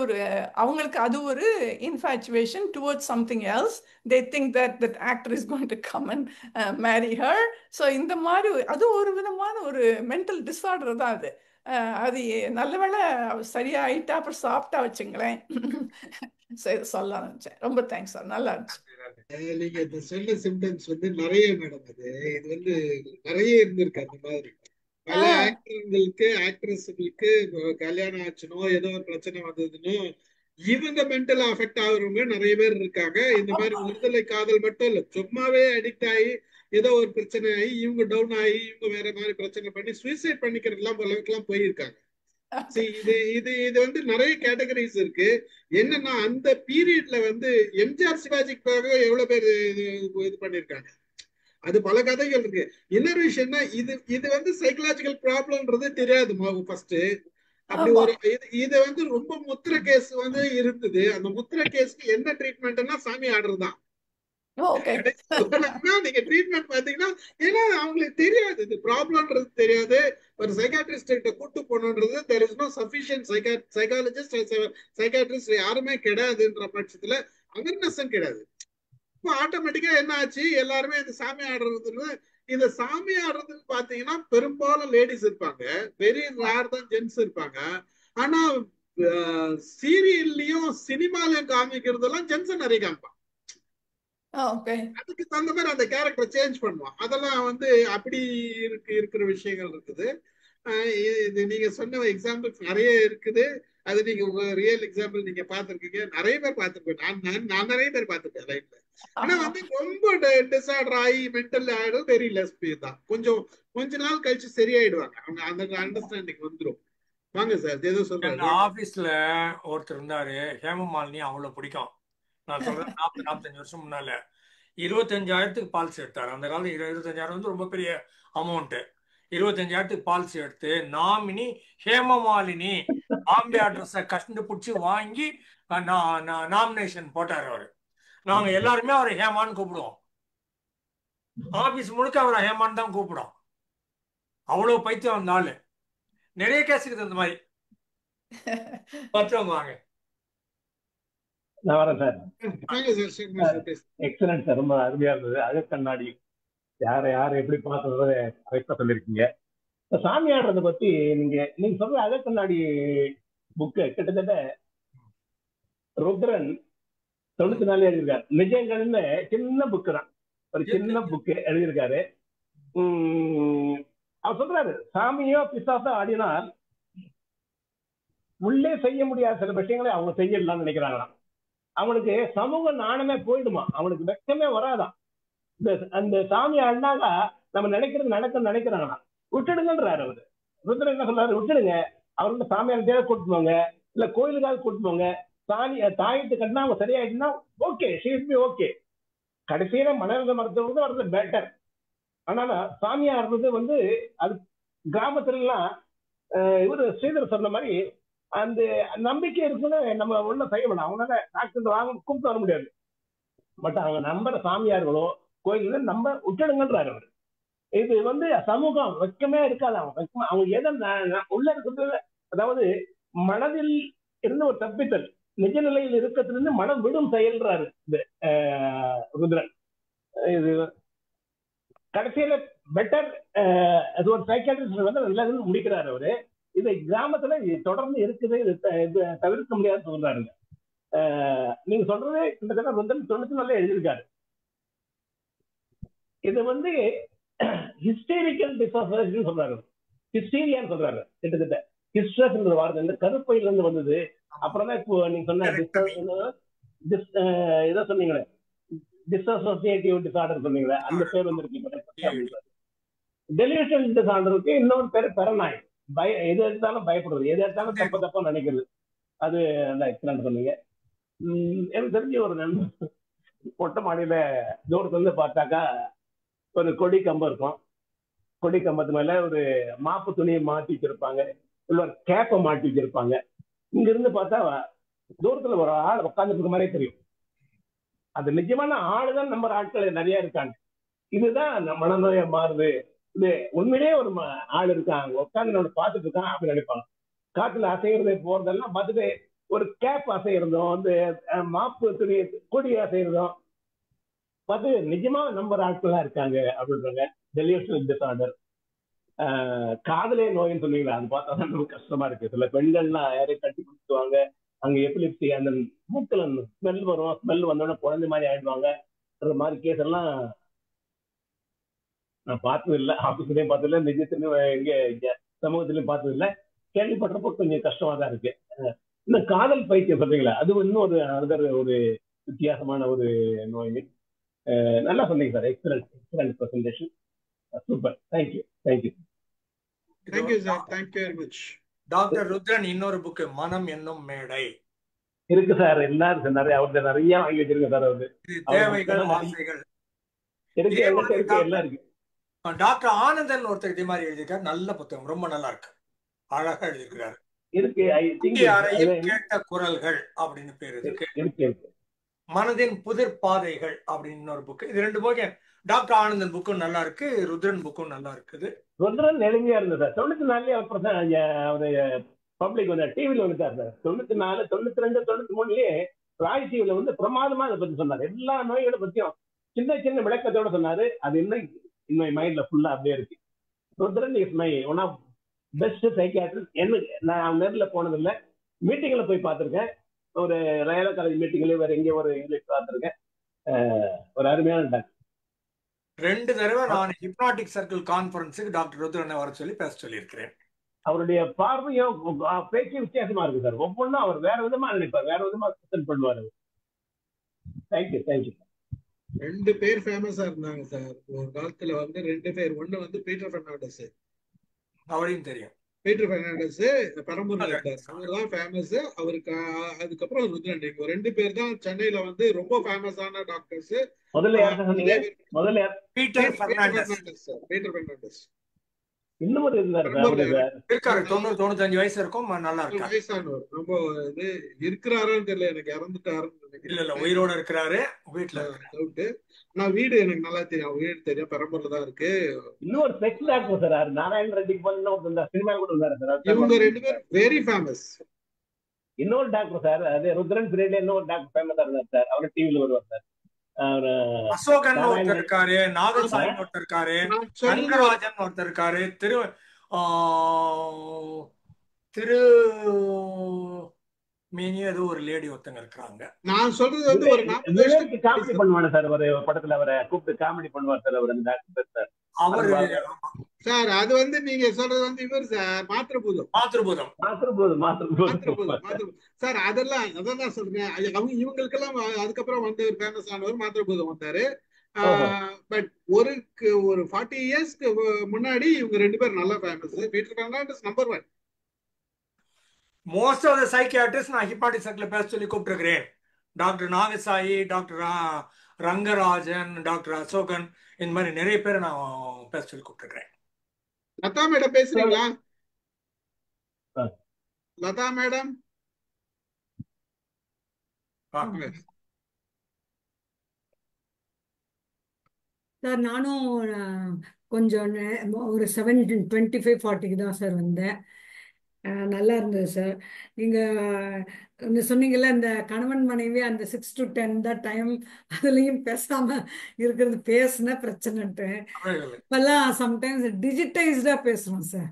அவங்களுக்கு அது ஒரு infatuation towards something else. they think that actor is going to come and marry her. So இந்த மாதிரி அது ஒரு விதமான ஒரு மென்டல் டிஸார்டர் தான் அது. அது நல்ல வேளை சரியாயிட்டா, அப்புறம் சாப்பிட்டா வச்சுங்களேன். சரி, சொல்ல நினைச்சேன். ரொம்ப தேங்க்ஸ் சார், நல்லா இருந்துச்சு. நீங்க இந்த சொன்ன சிம்டம்ஸ் வந்து நிறைய மேடம், இது வந்து நிறைய இருந்திருக்கு அந்த மாதிரி. பல ஆக்டர்களுக்கு ஆக்ட்ரஸுகளுக்கு கல்யாணம் ஆச்சுனோ ஏதோ ஒரு பிரச்சனை வந்ததுன்னு இவங்க மென்டலா அஃபெக்ட் ஆகுறவங்க நிறைய பேர் இருக்காங்க. இந்த மாதிரி ஒருதலை காதல் மட்டும் இல்ல, சும்மாவே அடிக்ட் ஆகி ஏதோ ஒரு பிரச்சனை ஆகி இவங்க டவுன் ஆகி இவங்க வேற மாதிரி பிரச்சனை பண்ணி சூசைட் பண்ணிக்கிறது எல்லாம் அளவுக்குலாம் போயிருக்காங்க. இது வந்து நிறைய கேட்டகரிஸ் இருக்கு. என்னன்னா அந்த பீரியட்ல வந்து எம்ஜிஆர் சிவாஜிக்காக எவ்வளவு பேர் இது பண்ணிருக்காங்க. அது பல கதைகள் இருக்கு. இன்னொரு விஷயம்னா இது வந்து சைக்கலாஜிக்கல் ப்ராப்ளம்ன்றது தெரியாது ஃபர்ஸ்ட். அப்படி ஆமா. ஒரு இது வந்து ரொம்ப முத்திர கேஸ் வந்து இருந்தது. அந்த முத்திர கேஸ்க்கு என்ன ட்ரீட்மெண்ட்னா சாமி ஆடுறதுதான். ஓகே. நீங்க ட்ரீட்மெண்ட் பாத்தீங்கன்னா, ஏன்னா அவங்களுக்கு தெரியாது இது ப்ராப்ளம்ன்றது தெரியாது. ஒரு சைக்காட்ரிஸ்ட் கிட்ட கூட்டு போகணுன்றது there is no sufficient psychologist psychiatrist யாருமே கிடையாதுன்ற பட்சத்துல அவேர்னஸும் கிடையாது. இப்போ ஆட்டோமேட்டிக்கா என்ன ஆச்சு, எல்லாருமே இந்த சாமி ஆடுறதுன்னு இந்த சாமி ஆடுறதுன்னு பாத்தீங்கன்னா பெரும்பாலும் லேடிஸ் இருப்பாங்க, வெரி ரேர் தான் ஜென்ஸ் இருப்பாங்க. ஆனா சீரியல்லையும் சினிமாலையும் காமிக்கிறதெல்லாம் ஜென்ஸ் நிறைய காமிப்பாங்க. ஓகே. அதுக்கு தகுந்த மாதிரி அந்த கேரக்டர் சேஞ்ச் பண்ணுவான். அதெல்லாம் வந்து அப்படி இருக்கிற விஷயங்கள் இருக்குது. இது நீங்க சொன்ன எக்ஸாம்பிள்ஸ் நிறைய இருக்குது. அது நீங்க உங்க ரியல் எக்ஸாம்பிள் நீங்க பார்த்திருக்கீங்க, நிறைய பேர் பார்த்திருப்பேன். நான் நிறைய பேர் பார்த்திருக்கேன் லைஃப்ல. ஆனா வந்து ரொம்ப டிசார்டர் ஆகி மென்டல் ஆயிடும் வெரி லெஸ் தான். கொஞ்ச நாள் கழிச்சு சரியாயிடுவாங்க. அவங்க அந்த அண்டர்ஸ்டாண்டிங் வந்துடும். வாங்க சார் ஏதோ சொல்றாரு. ஆபீஸ்ல ஒருத்தர் இருந்தாரு, ஹேமமாலினி அவ்வளவு பிடிக்கும். நான் சொல்றேன் 40-45 வருஷம் முன்னால 25,000க்கு பாலிசி எடுத்தார். அந்த காலத்துல 25,000 வந்து ரொம்ப பெரிய அமௌண்ட். 25,000க்கு பாலிசி எடுத்து நாமினி ஹேமமாலினி பாம்பே அட்ரஸ கஷ்டப்பிடிச்சு வாங்கி நாமினேஷன் போட்டார் அவரு. நாங்க எல்லாருமே அவரை ஹேமான்னு கூப்பிடுவோம். ஆபீஸ் முழுக்க அவரை ஹேமான்னு தான் கூப்பிடும். அவ்வளவு பைத்தியம் அந்த ஆளு. நிறைய கேஸ் இருக்குது அந்த மாதிரி. மற்றவங்க வாங்க. நான் வரேன் சார். சார் எக்ஸலன்ட் சார், ரொம்ப அருமையா இருந்தது. அகக்கண்ணாடி யாரை எப்படி பார்க்கறத கரெக்டா சொல்லியிருக்கீங்க. சாமி ஆடுறதை பத்தி நீங்க சொல்ற அகக்கண்ணாடி புக்கு கிட்டத்தட்ட ருத்ரன் 94 எழுதியிருக்காரு. நிஜங்கள்னு சின்ன புக்கு தான், ஒரு சின்ன புக்கு எழுதியிருக்காரு. அவர் சொல்றாரு, சாமியோ பிசாசோ ஆடினால் உள்ளே செய்ய முடியாத சில விஷயங்களை அவங்க செய்யலாம்னு நினைக்கிறாங்களாம். அவனுக்கு சமூக நாணமே போயிடுமா, அவனுக்கு வெக்கமே வராதான். அந்த சாமி ஆடினாக்கா நம்ம நினைக்கிறது நடக்க நினைக்கிறாங்களாம். விட்டுடுங்கன்றாரு அவரு. ருத்ரன் என்ன சொல்றாரு, விட்டுடுங்க. அவர்கிட்ட சாமியார் தேவை கூட்டுவாங்க, இல்ல கோயிலுக்காக கூட்டுவாங்க. தாயிட்டு கட்டினா அவங்க சரியாயிட்டுன்னா ஓகே, ஷீஸ் பி ஓகே. கடைசியில மனநல மருத்துவம் வர்றது பெட்டர். ஆனால சாமி ஆடுறது வந்து அது கிராமத்துல எல்லாம் இவரு ஸ்ரீதர் சொன்ன மாதிரி அந்த நம்பிக்கை இருக்குன்னு நம்ம ஒண்ணும் செய்ய முடியும். அவங்களால டாக்டர் வாங்க கூப்பிட்டு வர முடியாது. பட் அவங்க நம்புற சாமியார்களோ கோயில்களோ நம்ம விட்டுடுங்கன்றாரு அவரு. இது வந்து சமூகம் வெக்கமே இருக்காது. அவங்க எதை உள்ள இருக்கிறது, அதாவது மனதில் இருந்து ஒரு தப்பித்தல், நிஜ நிலையில் இருக்கிறதுல மனம் விடும் செயல்றாரு இந்த ருத்ரன். இது கடைசியில பெட்டர் அது ஒரு சைக்காட்ரிஸ்ட் வந்து நல்லதுன்னு முடிக்கிறாரு அவரு. இது கிராமத்துல தொடர்ந்து இருக்குது, இது தவிர்க்க முடியாது சொல்றாருங்க. நீங்க சொல்றது கிட்டத்தட்ட ருத்ரன் 94 எழுதியிருக்காரு. இது வந்து ஹிஸ்டீரிக்கல் டிசாஸ்டர் சொல்றாரு, ஹிஸ்டீரியான்னு சொல்றாரு. கிட்டத்தட்ட ஹிஸ்டர்ஸ் வார்த்தை இந்த கருப்பையில இருந்து வந்தது. அப்புறம் தான் இப்போ நீங்க சொன்ன ஏதோ சொன்னீங்களே டிஸ்அசோசியேட்டிவ் டிசார்டர் சொன்னீங்களே, அந்த பேர் வந்துருக்கு. டெலியூஷன் டிசார்டருக்கு இன்னொரு பேர் பெரனாய்டு. எது எடுத்தாலும் பயப்படுறது, எது எடுத்தாலும் தப்பா நினைக்கிறது. அது எக்ஸலன்ட் சொன்னீங்க. எனக்கு தெரிஞ்ச ஒரு நண்பர் மொட்டை மாடியில தூரத்துல இருந்து பார்த்தாக்கா ஒரு கொடி கம்பம் இருக்கும். கொடி கம்பத்து மேல ஒரு மாப்பு துணியை மாட்டி வச்சிருப்பாங்க, இல்ல ஒரு கேப்பை மாட்டி வச்சிருப்பாங்க. இங்க இருந்து பார்த்தா தூரத்துல ஒரு ஆள் உட்காந்துட்டு இருக்க மாதிரியே தெரியும். அது நிஜமான ஆளுதான் நம்புற ஆட்கள் நிறைய இருக்காங்க. இதுதான் மனநோயா மாறுது. இது உண்மையிலேயே ஒரு ஆள் இருக்காங்க, உட்காந்து நம்ம பார்த்துட்டு இருக்கான் அப்படின்னு நினைப்பாங்க. காத்துல அசைகிறது போறதெல்லாம் பார்த்துட்டு ஒரு கேப் அசைகிறதும் வந்து மாப்பு துணி கொடி அசைகிறதும் பார்த்து நிஜமா நம்புற ஆட்களா இருக்காங்க அப்படின்றாங்க. Delusional disorder. காதலே நோயின்னு சொன்னீங்களா, அது பார்த்தா தான் ரொம்ப கஷ்டமா இருக்கு. சில பெண்கள்லாம் யாரையும் கட்டி பிடிச்சுவாங்க, அங்க எபிலிப்சி அந்த மூக்கில் ஸ்மெல் வரும், ஸ்மெல் வந்தோடனே குழந்தை மாதிரி ஆயிடுவாங்க. அந்த மாதிரி கேஸ் எல்லாம் நான் பார்த்தது இல்லை, ஆபீஸ்லயும் பார்த்தது இல்லை, நிஜத்திலையும் இங்க சமூகத்திலையும் பார்த்தது இல்லை. கேள்விப்பட்டப்போ கொஞ்சம் கஷ்டமா தான் இருக்கு. இந்த காதல் பைத்தியம் சொல்றீங்களா, அது இன்னும் ஒரு வித்தியாசமான ஒரு நோய். நல்லா சொன்னீங்க sir. Excellent presentation, super. Thank you sir, thank you very much. Doctor Rudran இன்னொரு புக்கு மனம் என்னும் மேடை இருக்கு சார். எல்லாரும் நிறைய அவர்கிட்ட நிறைய வாங்கி வச்சிருக்கேன் சார். அவரு தேவைகள் ஆசைகள் இருக்கு, இதே என்கிட்ட மாதிரி இருக்கு, எல்லாம் இருக்கு. டாக்டர் ஆனந்தன் ஒருத்தர் இதே மாதிரி எழுதியிருக்காரு. நல்ல புத்தகம், ரொம்ப நல்லா இருக்கு, அழகா எழுதியிருக்கிறாரு. இருக்கு, ஐ திங்க் இங்கே இருக்கு. அறையில் அது கேட்ட குரல்கள் அப்படின்னு பேர் இருக்கு. இருக்கு. மனதின் புதிர் பாதைகள் அப்படின்னு ஒரு புக்கு. இது 2 புக்கு டாக்டர் ஆனந்தன் புக்கும் நல்லா இருக்கு, ருத்ரன் புக்கும் நல்லா இருக்குது. ருத்ரன் எளிமையா இருந்தது சார். 94 அவரு பப்ளிக் வந்து டிவில வந்துட்டார் சார். 94, 92, 93லயே ராய் டிவில வந்து பிரமாதமா அதை பத்தி சொன்னார். எல்லா நோய்களை பத்தியும் சின்ன சின்ன விளக்கத்தோட சொன்னாரு. அது இன்னும் இன்னும் மைண்ட்ல ஃபுல்லா அப்படியே இருக்கு. Rudran is my one of best psychiatrist. என்ன நான் நேரில் போனதில்லை, மீட்டிங்ல போய் பார்த்துருக்கேன். ஒரு ரயலா காலேஜ் மீட்டிங்ல வேற எங்கேயோ ஒரு இங்கிலீஷ் பார்த்துருக்கேன். ஒரு அருமையான டாக்டர். 2 தடவை நான் ஹிப்னாட்டிக் சர்க்கிள் கான்ஃபரன்ஸுக்கு டாக்டர் ருத்ரனை வர சொல்லி பேச சொல்லியிருக்கிறேன். அவருடைய பார்வையும் பேச்சு வித்தியாசமா இருக்கு சார். ஒவ்வொன்றும் அவர் வேற விதமா நினைப்பார், வேற விதமா பிரசன்ட் பண்ணுவார். தேங்க்யூ. 2 பேர் ஃபேமஸா இருந்தாங்க சார் ஒரு காலத்துல. வந்து 2 பேர். ஒண்ணு வந்து பீட்டர் பெர்னாண்டஸ். அவரையும் தெரியும். பீட்டர் பெர்னாண்டஸ் பெரம்பூர்ல இருந்தார், அவர் தான் ஃபேமஸ். அவருக்கு அதுக்கப்புறம் ருத்ரன். 2 பேர் தான் சென்னையில வந்து ரொம்ப ஃபேமஸான டாக்டர்ஸ். முதல்ல யார் சொன்னீங்க? முதல்ல பீட்டர் பெர்னாண்டஸ். பீட்டர் பெர்னாண்டஸ் இன்னும் இருந்தாரு இருக்காரு. 90, 95 வயசு இருக்கும், நல்லா இருக்காரு. வயசானவர். ரொம்ப இது இருக்கிறாரான்னு தெரியல, எனக்கு இறந்துட்டாருன்னு இல்ல இல்ல, உயிரோட இருக்கிறாரு, வீட்டுல டவுட். நான் வீடு எனக்கு நல்லா தெரியும், வீடு தெரியும், பெரம்பூர்ல தான் இருக்கு. இன்னொரு செக்ஸ் டாக்டர் சார், நாராயண ரெட்டிக்கு பண்ண சினிமா கூட இருந்தாரு சார். இவங்க 2 பேர் வெரி ஃபேமஸ். இன்னொரு டாக்டர் சார், அது ருத்ரன் பீரியட்ல இன்னொரு டாக்டர் ஃபேமஸா இருந்தார் சார். அவர் டிவில வருவார் சார். அசோகன் ஒருத்தர் இருக்காரு, நாகசாமி ஒருத்தர் இருக்காரு, ரங்கராஜன் ஒருத்தர் இருக்காரு, திரு மீனி ஏதோ ஒரு லேடி ஒருத்தங்க இருக்கிறாங்க. நான் சொல்றது வந்து ஒரு 40 வருஷத்துக்கு காமெடி பண்ணுவாங்க சார். ஒரு படத்துல அவரை கூப்பிட்டு காமெடி பண்ணுவார் சார். அவர் அந்த டாக்டர் சார். அவரு சார் அது வந்து நீங்க சொல்றது வந்து இவர் சார் மாத்திரபூதம் சார். அதான் சொல்றேன். அவங்க இவங்களுக்கெல்லாம் அதுக்கப்புறம் வந்து ஒரு ஃபேமஸ் ஆனவர் மாத்திரபூதம் வந்தாரு. பட் ஒரு 40 இயர்ஸ்க்கு முன்னாடி இவங்க 2 பேர் நல்லா famous. Peter Fernandes number 1. Most of the psychiatrist நான் ஹிப்னாட்டிக் சர்க்கிள் பேச சொல்லி கூப்பிட்டுருக்கிறேன். Doctor Nagasai, doctor Rangarajan, doctor Ashokan, இந்த மாதிரி நிறைய பேரை நான் பேச சொல்லி கூப்பிட்டுருக்கிறேன். லதா மேடம் பேசுறீங்களா? லதா மேடம் சார், நானும் கொஞ்சம் ஒரு 7:25, 40க்கு தான் சார் வந்தேன். நல்லா இருந்தது சார். நீங்கள் சொன்னீங்கல்ல, இந்த கணவன் மனைவி அந்த 6 to 10 தான் டைம், அதுலேயும் பேசாமல் இருக்கிறது பேசுன பிரச்சனைன்ட்டு. இப்போல்லாம் சம்டைம்ஸ் டிஜிட்டைஸ்டாக பேசுகிறோம் சார்.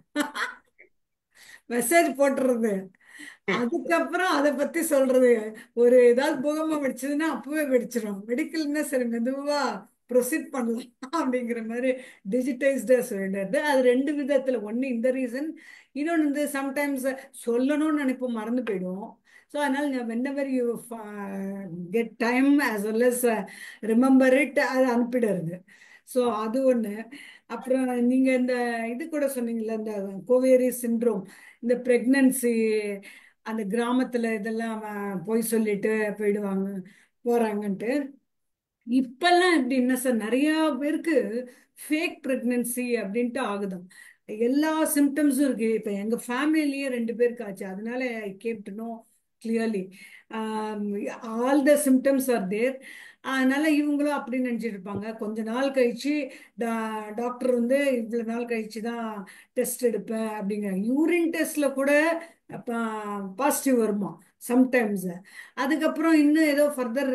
மெசேஜ் போட்டுறது, அதுக்கப்புறம் அதை பற்றி சொல்கிறது. ஒரு ஏதாவது பூகம்பம் வெடிச்சதுன்னா அப்பவே வெடிச்சிடும், வெடிக்கலன்னா சரி மெதுவாக ப்ரொசீட் பண்ணலாம் அப்படிங்கிற மாதிரி டிஜிட்டைஸ்டாக சொல்லிடுறது. அது 2 விதத்தில். ஒன்று இந்த ரீசன், இன்னொன்று வந்து சம்டைம்ஸ் சொல்லணும்னு நினைப்போம், மறந்து போயிடுவோம். ஸோ அதனால் whenever you get time as well as remember it, அது அனுப்பிடுறது. ஸோ அது ஒன்று. அப்புறம் நீங்கள் இந்த இது கூட சொன்னீங்கல்ல, இந்த கோவேரி சிண்ட்ரோம், இந்த ப்ரெக்னன்சி, அந்த கிராமத்தில் இதெல்லாம் போய் சொல்லிட்டு போகிறாங்கன்ட்டு. இப்பெல்லாம் எப்படின்னா சார், நிறைய பேருக்கு ஃபேக் ப்ரெக்னன்சி அப்படின்ட்டு ஆகுதும். எல்லா சிம்டம்ஸும் இருக்கு. இப்போ எங்க ஃபேமிலிலேயே 2 பேருக்கு ஆச்சு. அதனால I came to know clearly all the symptoms are there. அதனால இவங்களும் அப்படி நினைச்சிட்டு இருப்பாங்க. கொஞ்ச நாள் கழிச்சு டாக்டர் வந்து இவ்வளவு நாள் கழிச்சு தான் டெஸ்ட் எடுப்பேன் அப்படிங்கிற. யூரின் டெஸ்ட்ல கூட பாசிட்டிவ் வருமா சம்டைம்ஸ். அதுக்கப்புறம் இன்னும் ஏதோ ஃபர்தர்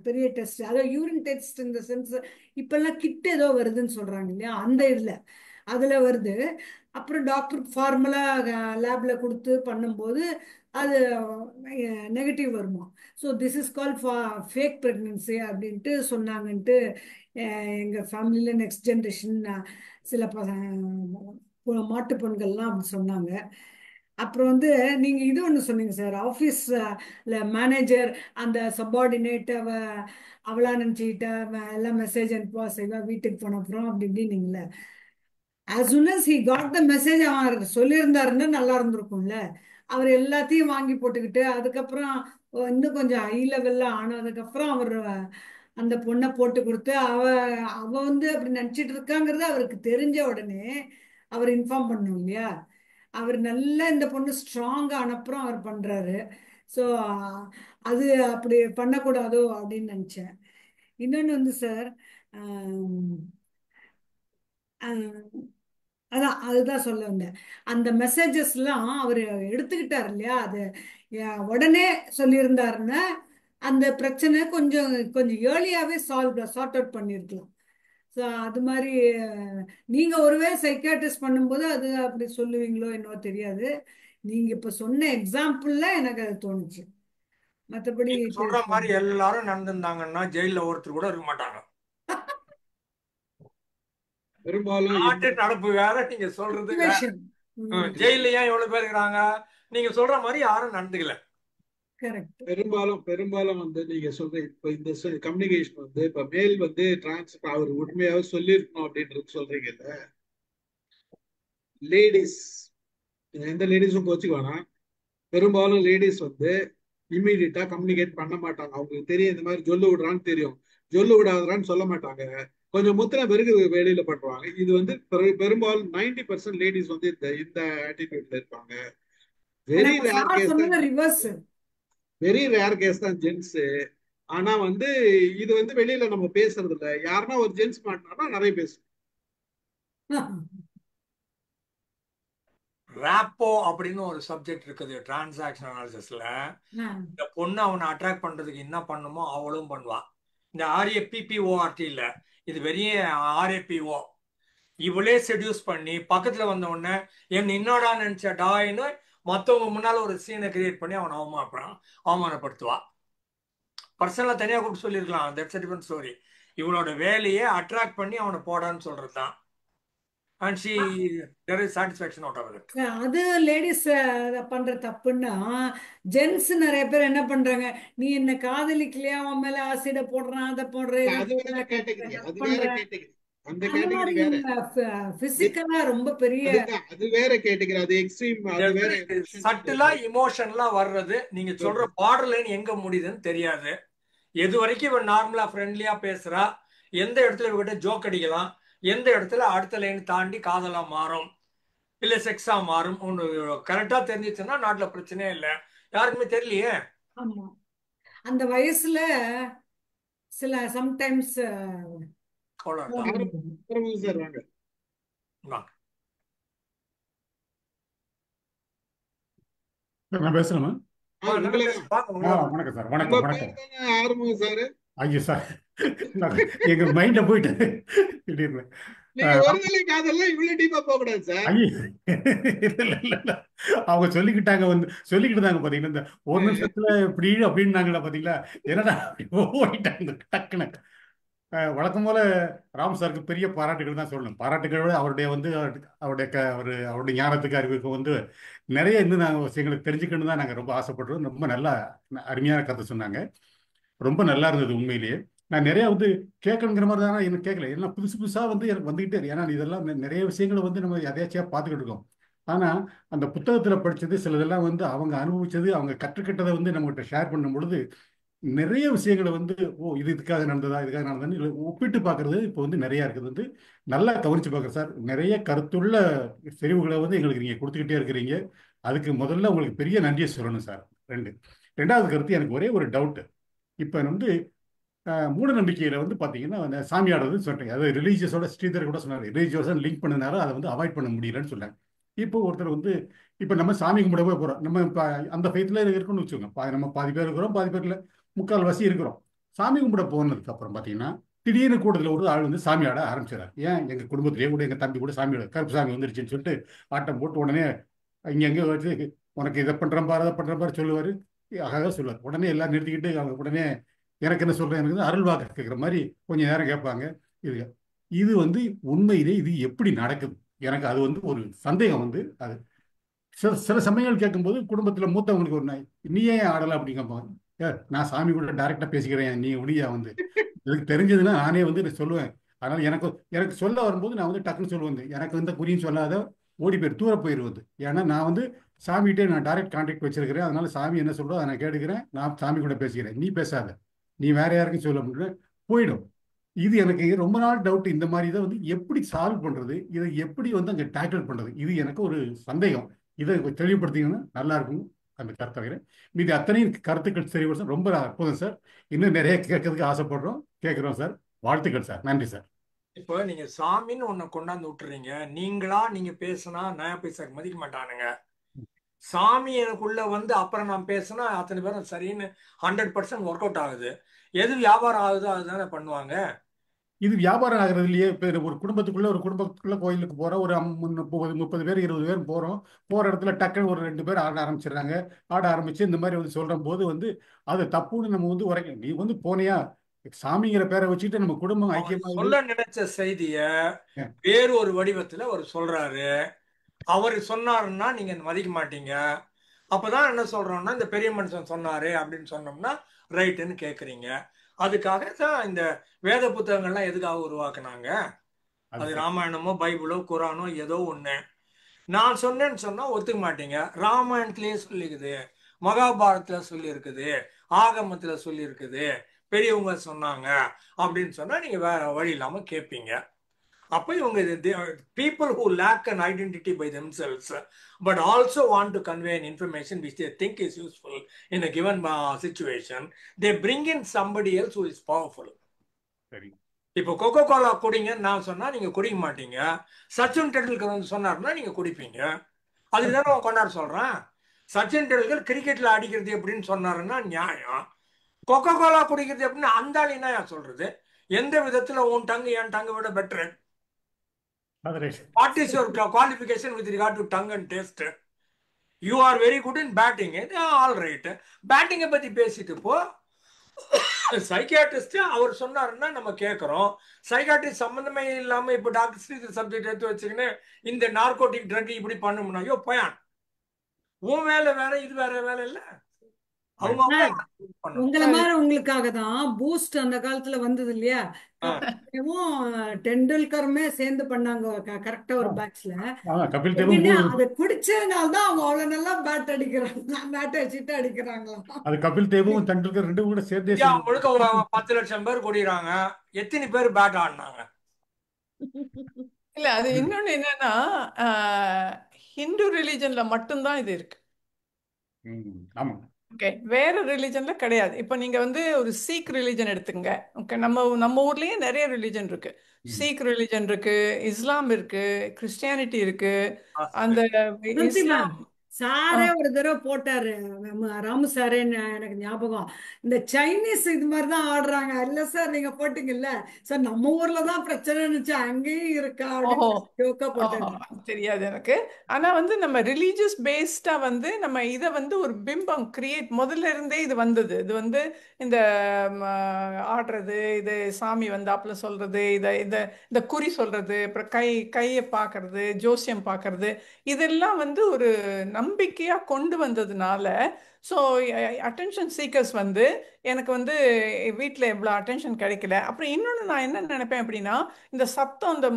பெரிய டெஸ்ட், அதாவது யூரின் டெஸ்ட் இந்த சென்ஸ் இப்பெல்லாம் கிட் ஏதோ வருதுன்னு சொல்றாங்க இல்லையா, அந்த அதுல வருது. அப்புறம் டாக்டர் ஃபார்முலா லேப்ல கொடுத்து பண்ணும்போது அது நெகட்டிவ் வருமா. So this is call fake pregnancy அப்படின்ட்டு சொன்னாங்கன்ட்டு எங்கள் ஃபேமிலியில் நெக்ஸ்ட் ஜென்ரேஷன் சில மாட்டு பெண்கள்லாம் அப்படி சொன்னாங்க. அப்புறம் வந்து நீங்கள் இது ஒன்று சொன்னீங்க சார், ஆஃபீஸில் மேனேஜர் அந்த சப்பார்டினேட் அவளா நினச்சிக்கிட்ட எல்லாம் மெசேஜ் அனுப்புவா செய்வா, வீட்டுக்கு போன அப்புறம் அப்படி இப்படின்னீங்களே. as soon as he got the message, அவர் சொல்லியிருந்தாருன்னு நல்லா இருந்திருக்கும்ல. அவர் எல்லாத்தையும் வாங்கி போட்டுக்கிட்டு அதுக்கப்புறம் இன்னும் கொஞ்சம் ஹை லெவல்ல ஆனதுக்கப்புறம் அவர் அந்த பொண்ணை போட்டு கொடுத்து அவ வந்து அப்படி நினைச்சிட்டு இருக்காங்கிறது அவருக்கு தெரிஞ்ச உடனே அவர் இன்ஃபார்ம் பண்ணணும் இல்லையா? அவர் நல்ல இந்த பொண்ணு ஸ்ட்ராங்கா அனுப்புறம் அவர் பண்றாரு. ஸோ அது அப்படி பண்ணக்கூடாதோ அப்படின்னு நினைச்சேன். இன்னொன்று வந்து சார், அதான் அதுதான் சொல்ல வந்தேன். அந்த மெசேஜஸ்லாம் அவர் எடுத்துக்கிட்டார் இல்லையா? அது உடனே சொல்லியிருந்தாருன்னா அந்த பிரச்சனை கொஞ்சம் கொஞ்சம் ஏர்லியாவே சார்ட் அவுட் பண்ணியிருக்கலாம். ஸோ அது மாதிரி நீங்க ஒருவேளை சைக்காட்ரிஸ்ட் பண்ணும்போது அது அப்படி சொல்லுவீங்களோ என்னவோ தெரியாது. நீங்க இப்ப சொன்ன எக்ஸாம்பிள்ல எனக்கு அது தோணுச்சு. மற்றபடி நீங்க சொல்ற மாதிரி எல்லாரும் நடந்திருந்தாங்கன்னா ஜெயில ஒருத்தர் கூட இருக்க மாட்டாங்க. பெரும்பாலும் நாட்டு நடப்பு வேற, நீங்க சொல்றது வேற. situation. ஜெயில ஏன் எவ்வளவு பேர் இருக்கிறாங்க? நீங்க சொல்ற மாதிரி யாரும் நடந்துக்கல. கரெக்ட். பெரும்பாலும் வந்து நீங்க சொல்ற இப்ப இந்த கம்யூனிகேஷன் வந்து இப்ப மேல் வந்து அவர் உண்மையாவே சொல்லியிருக்கணும் அப்படின்றது சொல்றீங்கல்ல. லேடிஸ், எந்த லேடிஸும் கோச்சுக்கு வேணாம். பெரும்பாலும் லேடிஸ் வந்து இம்மீடியட்டா கம்யூனிகேட் பண்ண மாட்டாங்க. அவங்களுக்கு தெரியும் இந்த மாதிரி ஜொல்லு விடுறான்னு தெரியும், ஜொல்லு விடாதான்னு சொல்ல மாட்டாங்க. கொஞ்சம் முத்தின பிறகு வெளியில பண்றாங்க. இது வந்து பெரும்பாலும் 90% லேடிஸ் வந்து இந்த ஆட்டிடியூட்ல இருப்பாங்க. வெரி ரேர் கேஸ் தான், ரிவர்ஸ், வெரி ரேர் கேஸ் தான் ஜென்ஸ். ஆனா வந்து இது வந்து வெளியில நம்ம பேசுறது இல்ல. யாருன்னா ஒரு ஜென்ஸ் மாட்டினா நிறைய பேசும். ராப்போ அப்படின்னு ஒரு சப்ஜெக்ட் இருக்குது டிரான்சாக்ஷன் அனாலிசிஸ்ல. இந்த பொண்ணு அவனை அட்ராக்ட் பண்றதுக்கு என்ன பண்ணுமோ அவளும் பண்ணுவான். இந்த RAPPORT இல்ல, இது வெறிய RAPO. இவளே செடியூஸ் பண்ணி பக்கத்துல வந்த உடனே என் என்னடா நினைச்சடான்னு மத்தவங்க முன்னால ஒரு சீனை கிரியேட் பண்ணி அவனை அவமானப்படுத்துவா. பர்சனலா தனியா கூப்பிட்டு சொல்லியிருக்கலாம், தட்ஸ் a different story. இவளோட வேலையை அட்ராக்ட் பண்ணி அவனை போடான்னு சொல்றது தான். And there is satisfaction out of it. அது லேடிஸ் பண்ற தப்புன்னா ஜென்ஸ் நிறைய பேர் என்ன பண்றாங்க, நீ என்ன காதலிக்கலையா, அவன் மேல ஆசிட போடுறான், அதை போடுறேன், அது வேற கேட்டகரி, அது வேற கேட்டகரி. அந்த கேட்டகரி வேற. பிசிக்கலா ரொம்ப பெரிய அது வேற கேட்டகரி, அது எக்ஸ்ட்ரீம். அது வேற சட்டிலா இமோஷன்லா வர்றது. நீங்க சொல்ற பார்டர் லைன் எங்க முடியுதுன்னு தெரியாது. எது வரைக்கும் இவன் நார்மலா ஃப்ரெண்ட்லியா பேசுறா, எந்த இடத்துல இவகிட்ட ஜோக் அடிக்கலாம், எந்த இடத்துல அடுத்த லைன் தாண்டி காதலா மாறும் இல்ல செக்ஸா மாறும் ஒன்று கரெக்டா தெரிஞ்சிச்சுன்னா நாட்டுல பிரச்சனையே இல்லை. யாருக்குமே தெரியலையே. ஆமா, அந்த வயசுல சில சம்டைம்ஸ் நான் பேசுறேன். வணக்கம் சார். வணக்கம் ஆறுமுகம் சார். ஐயோ சார், எங்க மைண்ட போயிட்டு திடீர்னு அவங்க சொல்லிக்கிட்டாங்க, சொல்லிக்கிட்டு தாங்க பாத்தீங்கன்னா இந்த ஒரு நிமிஷத்துல இப்படி அப்படின்னாங்களா பாத்தீங்களா, என்னடா போயிட்டாங்க டக்குன்னு. வழக்கம் போல ராம் சாருக்கு பெரிய பாராட்டுகள் தான் சொல்லணும். பாராட்டுகளோட அவருடைய அவருடைய ஞானத்துக்கு அறிவுக்கு வந்து நிறைய இன்னும் நாங்கள் விஷயங்களுக்கு தெரிஞ்சுக்கணும் தான் நாங்கள் ரொம்ப ஆசைப்படுறோம். ரொம்ப நல்லா அருமையான கதை சொன்னாங்க, ரொம்ப நல்லா இருந்தது உண்மையிலேயே. நான் நிறைய வந்து கேட்கணுங்கிற மாதிரி தானே எனக்கு கேட்கல, எல்லாம் புதுசு புதுசாக வந்து எனக்கு வந்துகிட்டே இருக்கு. ஏன்னா இதெல்லாம் நிறைய விஷயங்களை வந்து நம்ம எதையாச்சியாக பார்த்துக்கிட்டு இருக்கோம். ஆனால் அந்த புத்தகத்தில் படித்தது சிலதெல்லாம் வந்து அவங்க அனுபவிச்சது, அவங்க கற்றுக்கிட்டதை வந்து நம்மகிட்ட ஷேர் பண்ணும் பொழுது நிறைய விஷயங்களை வந்து இதுக்காக நடந்ததா, இதுக்காக நடந்ததுன்னு ஒப்பிட்டு பார்க்கறது இப்போ வந்து நிறையா இருக்குது. வந்து நல்லா கவனிச்சு பார்க்குறேன் சார். நிறைய கருத்துள்ள செறிவுகளை வந்து எங்களுக்கு நீங்கள் கொடுத்துக்கிட்டே இருக்கிறீங்க. அதுக்கு முதல்ல உங்களுக்கு பெரிய நன்றியை சொல்லணும் சார். ரெண்டாவது கருத்து, எனக்கு ஒரே ஒரு டவுட்டு. இப்போ வந்து மூட நம்பிக்கையில் வந்து பார்த்தீங்கன்னா சாமியாடுறது சொல்கிறீங்க, அதாவது ரிலீஜியஸோட ஸ்ரீதர் கூட சொன்னார், ரிலீஜியஸாக லிங்க் பண்ணனால அதை வந்து அவாய்ட் பண்ண முடியலன்னு சொன்னாங்க. இப்போ ஒருத்தர் வந்து இப்போ நம்ம சாமி கும்பிடவே போகிறோம், நம்ம இப்போ அந்த ஃபெய்த்தில் இருக்கணும்னு வச்சுக்கோங்க. நம்ம பாதி பேர் இருக்கிறோம், பாதி பேரில் முக்கால்வாசி இருக்கிறோம். சாமி கும்பிட போனதுக்கு அப்புறம் பார்த்தீங்கன்னா திடீர்னு கூட்டத்தில் ஒரு ஆள் வந்து சாமி ஆட ஆரம்பிச்சிடாரு. ஏன் எங்கள் குடும்பத்திலேயே கூட எங்கள் தம்பி கூட சாமியோட கருப்பு சாமி வந்துருச்சுன்னு சொல்லிட்டு ஆட்டம் போட்டு உடனே இங்கே வச்சு உனக்கு இதை பண்ணுறேன் பாரு, அதை பண்ணுற பாரு சொல்லுவார், அழகாக சொல்லுவார். உடனே எல்லாம் நிறுத்திக்கிட்டு அவங்க உடனே எனக்கு என்ன சொல்கிறேன், எனக்கு அருள் வாக்கு கேட்குற மாதிரி கொஞ்சம் நேரம் கேட்பாங்க. இது வந்து உண்மையிலே இது எப்படி நடக்குது, எனக்கு அது வந்து ஒரு சந்தேகம் வந்து. அது சில சமயங்கள் கேட்கும்போது குடும்பத்தில் மூத்தவங்களுக்கு ஒரு நீ ஏன் ஆடலை அப்படிங்க, நான் சாமி கூட டைரக்டா பேசிக்கிறேன், நீ ஒளியா வந்து எனக்கு தெரிஞ்சதுன்னா நானே வந்து சொல்லுவேன். அதனால எனக்கு சொல்ல வரும்போது நான் வந்து டக்குன்னு சொல்லுவேன், எனக்கு வந்து குறியும் சொல்லாத ஓடி போய் தூர போயிடுவது. ஏன்னா நான் வந்து சாமிகிட்டே நான் டைரக்ட் கான்டாக்ட் வச்சிருக்கிறேன். அதனால சாமி என்ன சொல்றோ அதை நான் கேட்டுக்கிறேன், நான் சாமி கூட பேசிக்கிறேன், நீ பேசாத, நீ வேற யாருக்கும் சொல்ல முடியல. போயிடும். இது எனக்கு ரொம்ப நாள் டவுட். இந்த மாதிரி இதை வந்து எப்படி சால்வ் பண்றது, இதை எப்படி வந்து அங்கே டேக்கிள் பண்றது, இது எனக்கு ஒரு சந்தேகம். இதை தெளிவுபடுத்திங்கன்னா நல்லா இருக்கும். அந்த கருத்தை வைக்கிறேன். மீது அத்தனையும் கருத்துக்கள் தெளிவுபடுத்த ரொம்ப அற்புதம் சார். இன்னும் நிறைய கேட்கறதுக்கு ஆசைப்படுறோம், கேட்குறோம் சார். வாழ்த்துக்கள் சார். நன்றி சார். இப்போ நீங்க சாமின்னு ஒண்ணு கொண்டாந்து விட்டுறீங்க. நீங்க பேசினா நான் பேச மதிக்க மாட்டானுங்க. சாமி எனக்குள்ள வந்து அப்புறம் நான் பேசினா அத்தனை பேரும் சரின்னு 100% ஒர்க் அவுட் ஆகுது. எது வியாபாரம் ஆகுதோ அதுதானே பண்ணுவாங்க. இது வியாபாரம் ஆகிறதுலயே இப்போ ஒரு குடும்பத்துக்குள்ள கோயிலுக்கு போறோம். ஒரு 30 பேர் 20 பேர் போறோம். போற இடத்துல டக்குன்னு ஒரு 2 பேர் ஆட ஆரம்பிச்சிடுறாங்க. ஆட ஆரம்பிச்சு இந்த மாதிரி வந்து சொல்ற போது வந்து அது தப்புன்னு நம்ம வந்து உரைக்க. நீ வந்து போனியா சாமிங்கிற பேரை வச்சுட்டு நம்ம குடும்பம் அவர் ஐக்கியமா சொல்ல நினைச்ச செய்திய வேறு ஒரு வடிவத்துல அவர் சொல்றாரு. அவர் சொன்னாருன்னா நீங்க மதிக்க மாட்டீங்க. அப்பதான் என்ன சொல்றோம்னா இந்த பெரிய மனுஷன் சொன்னாரு அப்படின்னு சொன்னோம்னா ரைட்டுன்னு கேக்குறீங்க. அதுக்காக தான் இந்த வேத புத்தகங்கள்லாம் எதுக்காக உருவாக்குனாங்க? அது ராமாயணமோ பைபிளோ குரானோ ஏதோ ஒண்ணு. நான் சொன்னேன்னு சொன்னா ஒத்துக்க மாட்டீங்க. ராமாயணத்திலேயே சொல்லியிருக்குது, மகாபாரதத்துல சொல்லி இருக்குது, ஆகமத்துல சொல்லி இருக்குது, பெரியவங்க சொன்னாங்க அப்படின்னு சொன்னா நீங்க வேற வழி இல்லாம கேட்பீங்க. அப்போ இவங்க people who lack an identity by themselves but also want to convey an information which they think is useful in a given situation, they bring in somebody else who is powerful. சரி. இப்போ cocoa Cola குடிங்கன்னு நான் சொன்னா நீங்க குடிக்க மாட்டீங்க. சச்சின் டெண்டுல்கர் வந்து சொன்னாருன்னா நீங்க குடிப்பீங்க. அதுக்கு தானே கொண்டாட சொல்றேன். சச்சின் டெண்டுல்கர் கிரிக்கெட்ல அடிக்கிறது எப்படின்னு சொன்னாருன்னா நியாயம். கோகோ கோலா குடிக்கிறது எப்படின்னு அந்த ஆள் என்ன சொல்றது? எந்த விதத்துல உன் டங்கு என் டங்கை விட better? What is your qualification with regard to tongue and taste? You are very good in batting. All right. Batting பத்தி பேசிட்டு போ. சைக்கியாட்ரிஸ்ட் அவர் சொன்னாருன்னா நம்ம கேட்கிறோம். சைக்காட்ரிஸ்ட் சம்பந்தமே இல்லாம இப்ப டாக்டர் ஸ்ரீதர் சப்ஜெக்ட் எடுத்து வச்சுக்கின்னு இந்த நார்கோட்டிக் ட்ரக் இப்படி பண்ணணும்னா ஐயோ பயான் உன் வேலை வேற, இது வேற வேலை இல்ல. அவங்க உங்களை மாதிரி உங்களுக்காக தான் பூஸ்ட் அந்த காலத்துல வந்தது இல்லையா? டெண்டுல்கருமே சேர்ந்து பண்ணாங்க கரெக்டா ஒரு பேட்ச்ல. கபில் தேவும் அதை குடிச்சதுனால தான் அவங்க அவ்வளவு நல்லா பேட் அடிக்கிறாங்க, பேட் வச்சுட்டு அடிக்கிறாங்களாம். அது கபில் தேவும் டெண்டுல்கர் ரெண்டும் கூட சேர்த்தே முழுக்க 10 லட்சம் பேர் குடிக்கிறாங்க. எத்தனை பேர் பேட் ஆடினாங்க? இல்ல அது இன்னொன்னு என்னன்னா ஹிந்து ரிலிஜன்ல மட்டும்தான் இது இருக்கு. ஆமா. ஓகே, வேற ரிலிஜன்ல கிடையாது. இப்போ நீங்க வந்து ஒரு சீக் ரிலிஜன் எடுத்துங்க. ஓகே, நம்ம ஊர்லயே நிறைய ரிலிஜன் இருக்கு. சீக் ரிலிஜன் இருக்கு, இஸ்லாம் இருக்கு, கிறிஸ்டியானிட்டி இருக்கு. அந்த இஸ்லாம் சாரே ஒரு தடவை போட்டாரு, ராமு சாரே, எனக்கு ஞாபகம். இந்த சைனீஸ் இது மாதிரிதான் ஆடுறாங்க. இல்ல சார் நீங்க போட்டீங்கல்ல சார், நம்ம ஊர்ல தான் பிரச்சனை இருந்துச்சு, அங்கேயும் இருக்கா அப்படின்னு போட்டாரு. தெரியாது எனக்கு. ஆனா வந்து நம்ம ரிலீஜியஸ் பேஸ்டா வந்து நம்ம இதை வந்து ஒரு பிம்பம் கிரியேட் முதல்ல இருந்தே இது வந்தது. இது வந்து இந்த ஆடுறது, இது சாமி வந்தாப்புல சொல்றது, இந்த குறி சொல்றது, அப்புறம் கையை பார்க்கறது, ஜோசியம் பார்க்கறது, இதெல்லாம் வந்து ஒரு நம்பிக்கையா கொண்டு வந்ததுனால ஸோ அட்டென்ஷன் சீக்கர்ஸ் வந்து எனக்கு வந்து வீட்டில் எவ்வளோ அட்டென்ஷன் கிடைக்கல. அப்புறம் இன்னொன்று நான் என்ன நினைப்பேன் அப்படின்னா, இந்த சத்தம், இந்த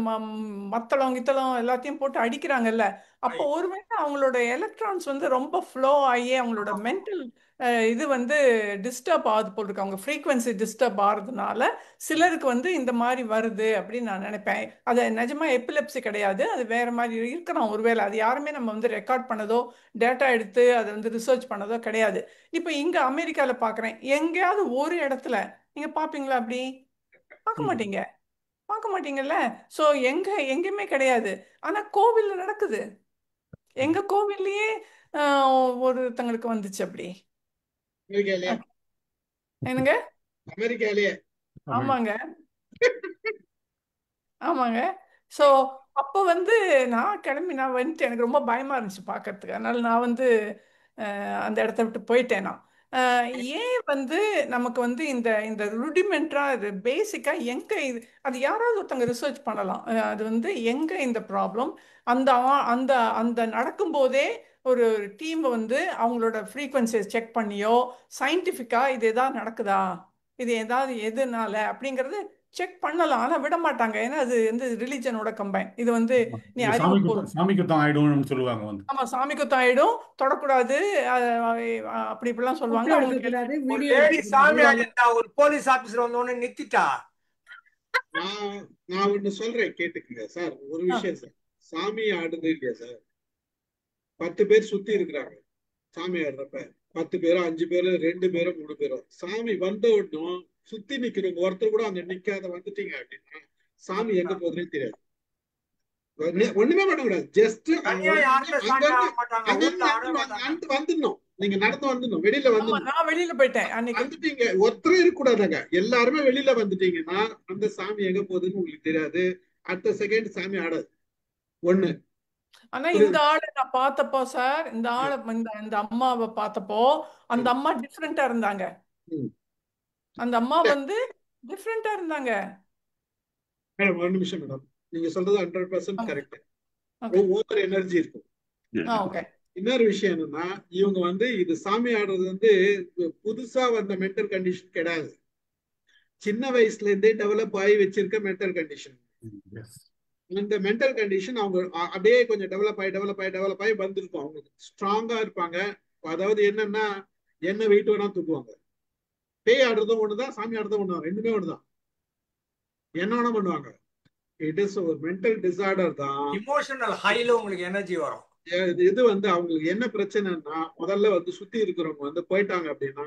மத்தளம் கித்தளம் எல்லாத்தையும் போட்டு அடிக்கிறாங்கல்ல, அப்போ ஒருவேளை அவங்களோட எலக்ட்ரான்ஸ் வந்து ரொம்ப ஃப்ளோ ஆகி அவங்களோட மென்டல் இது வந்து டிஸ்டர்ப் ஆகுது போல் இருக்கு. அவங்க ஃப்ரீக்வன்சி டிஸ்டர்ப் ஆகிறதுனால சிலருக்கு வந்து இந்த மாதிரி வருது அப்படின்னு நான் நினைப்பேன். அது நிஜமா எபிலெப்சி கிடையாது, அது வேற மாதிரி இருக்கிறோம். ஒருவேளை அது யாருமே நம்ம வந்து ரெக்கார்ட் பண்ணதோ டேட்டா எடுத்து அதை வந்து ரிசர்ச் பண்ணதோ கிடையாது. இப்போ இங்க அமெரிக்காவில் பார்க்குறேன், எங்கேயாவது ஒரு இடத்துல நீங்க பார்ப்பீங்களா? அப்படி பார்க்க மாட்டீங்க, பார்க்க மாட்டீங்கல்ல. ஸோ எங்கேயுமே கிடையாது. ஆனா கோவில்ல நடக்குது. எங்க கோவில்லயே ஒருத்தங்களுக்கு வந்துச்சு அப்படி. என்னங்க? அமெரிக்காலயே? ஆமாங்க, ஆமாங்க. ஸோ அப்போ வந்து நான் வந்துட்டு எனக்கு ரொம்ப பயமா இருந்துச்சு பார்க்கறதுக்கு. அதனால நான் வந்து அந்த இடத்த விட்டு போயிட்டேன். நான் ஏன் வந்து நமக்கு வந்து இந்த இந்த ருடிமெண்ட்ரா இது பேசிக்கா எங்க இது, அது யாராவது ஒருத்தங்க ரிசர்ச் பண்ணலாம். அது வந்து எங்க இந்த ப்ராப்ளம் அந்த அந்த அந்த நடக்கும்போதே ஒரு டீம் வந்து அவங்களோட ஃப்ரீக்வன்சியை செக் பண்ணியோ சயின்டிஃபிக்கா இது எதாவது நடக்குதா, இது ஏதாவது எதுனால அப்படிங்கிறது செக் பண்ணலாம், ஆனா விட மாட்டாங்க. ஏன்னா அது வந்து ரிலிஜனோட கம்பைன். இது வந்து நீ இது அறிவு பொருள். சாமி குத்தம் ஆயிடும்னு சொல்லுவாங்க வந்து. ஆமா, சாமி குத்தம் ஆயிடும், தொடக்கூடாது, அப்படி இப்படிலாம் சொல்லுவாங்க. போட்டோ அவங்களுக்கு எடுக்கக்கூடாது, ஒரு வீடியோ லேடி சாமி எடுக்கக்கூடாது. ஆடிட்டா, ஒரு போலீஸ் ஆபீசர் வந்த உடனே நிறுத்திட்டா. நான் ஒண்ணு சொல்றேன் கேட்டுக்குங்க சார். ஒரு விஷயம் சார், சாமி ஆடுது இல்லையா சார், 10 பேர் சுத்தி இருக்கிறாங்க சாமி ஆடுறப்ப, 10 பேரோ 5 பேரோ 2 பேரோ 3 பேரோ, சாமி வந்த உடனும் சுத்தி நிக்கிறவங்க ஒருத்தர் கூட அங்க நிக்காத வந்துட்டீங்க அப்படின்னா சாமி எங்க போகுதுன்னே தெரியாது. ஒண்ணுமே பண்ணக்கூடாது. ஜஸ்ட் தனியா யாருமே சாமி ஆட மாட்டாங்க, அங்கிருந்து ஊர்ல ஆடவே மாட்டாங்க. வந்துடணும். நீங்க நடந்து வந்துடணும், வெளியில ஆமா, வந்துடணும். நான் வெளியில போயிட்டேன் அன்னைக்கு. வந்துட்டீங்க, ஒருத்தரும் இருக்கக்கூடாதாங்க, எல்லாருமே வெளியில வந்துட்டீங்கன்னா அந்த சாமி எங்க போகுதுன்னு உங்களுக்கு தெரியாது. அடுத்த செகண்ட் சாமி ஆடாது. ஒண்ணு. ஆனா இந்த ஆளை நான் பார்த்தப்போ சார், இந்த ஆளை இந்த அம்மாவை பார்த்தப்போ அந்த அம்மா டிஃப்ரெண்டா இருந்தாங்க. அந்த அம்மா வந்து டிஃப்ரெண்டா இருந்தாங்க. மேடம் ஒரு நிமிஷம் மேடம், நீங்க சொல்றது 100% கரெக்ட். ஓகே. ஓவர் எனர்ஜி இருக்கும். ஓகே. இன்னொரு விஷயம் என்னன்னா, இவங்க வந்து இது சாமி ஆடுறது வந்து புதுசா வந்த மென்டல் கண்டிஷன் கிடையாது. சின்ன வயசுல இருந்தே டெவலப் ஆகி வச்சிருக்க மென்டல் கண்டிஷன். இந்த மென்டல் கண்டிஷன் அவங்க அப்படியே கொஞ்சம் டெவலப் ஆகி வந்திருக்கும். அவங்க ஸ்ட்ராங்கா இருப்பாங்க. அதாவது என்னன்னா, என்ன வெயிட் வேணா தூக்குவாங்க. பேய் ஆடுறதும் ஒண்ணுதான், சாமி ஆடுறதும் ஒண்ணுதான், ரெண்டுமே ஒண்ணுதான். என்ன வேணா பண்ணுவாங்க. இட் இஸ் ஒரு மென்டல் டிசார்டர் தான். இமோஷனல் ஹைல உங்களுக்கு எனர்ஜி வரும். இது வந்து அவங்களுக்கு என்ன பிரச்சனைன்னா, முதல்ல வந்து சுத்தி இருக்கிறவங்க வந்து போயிட்டாங்க அப்படின்னா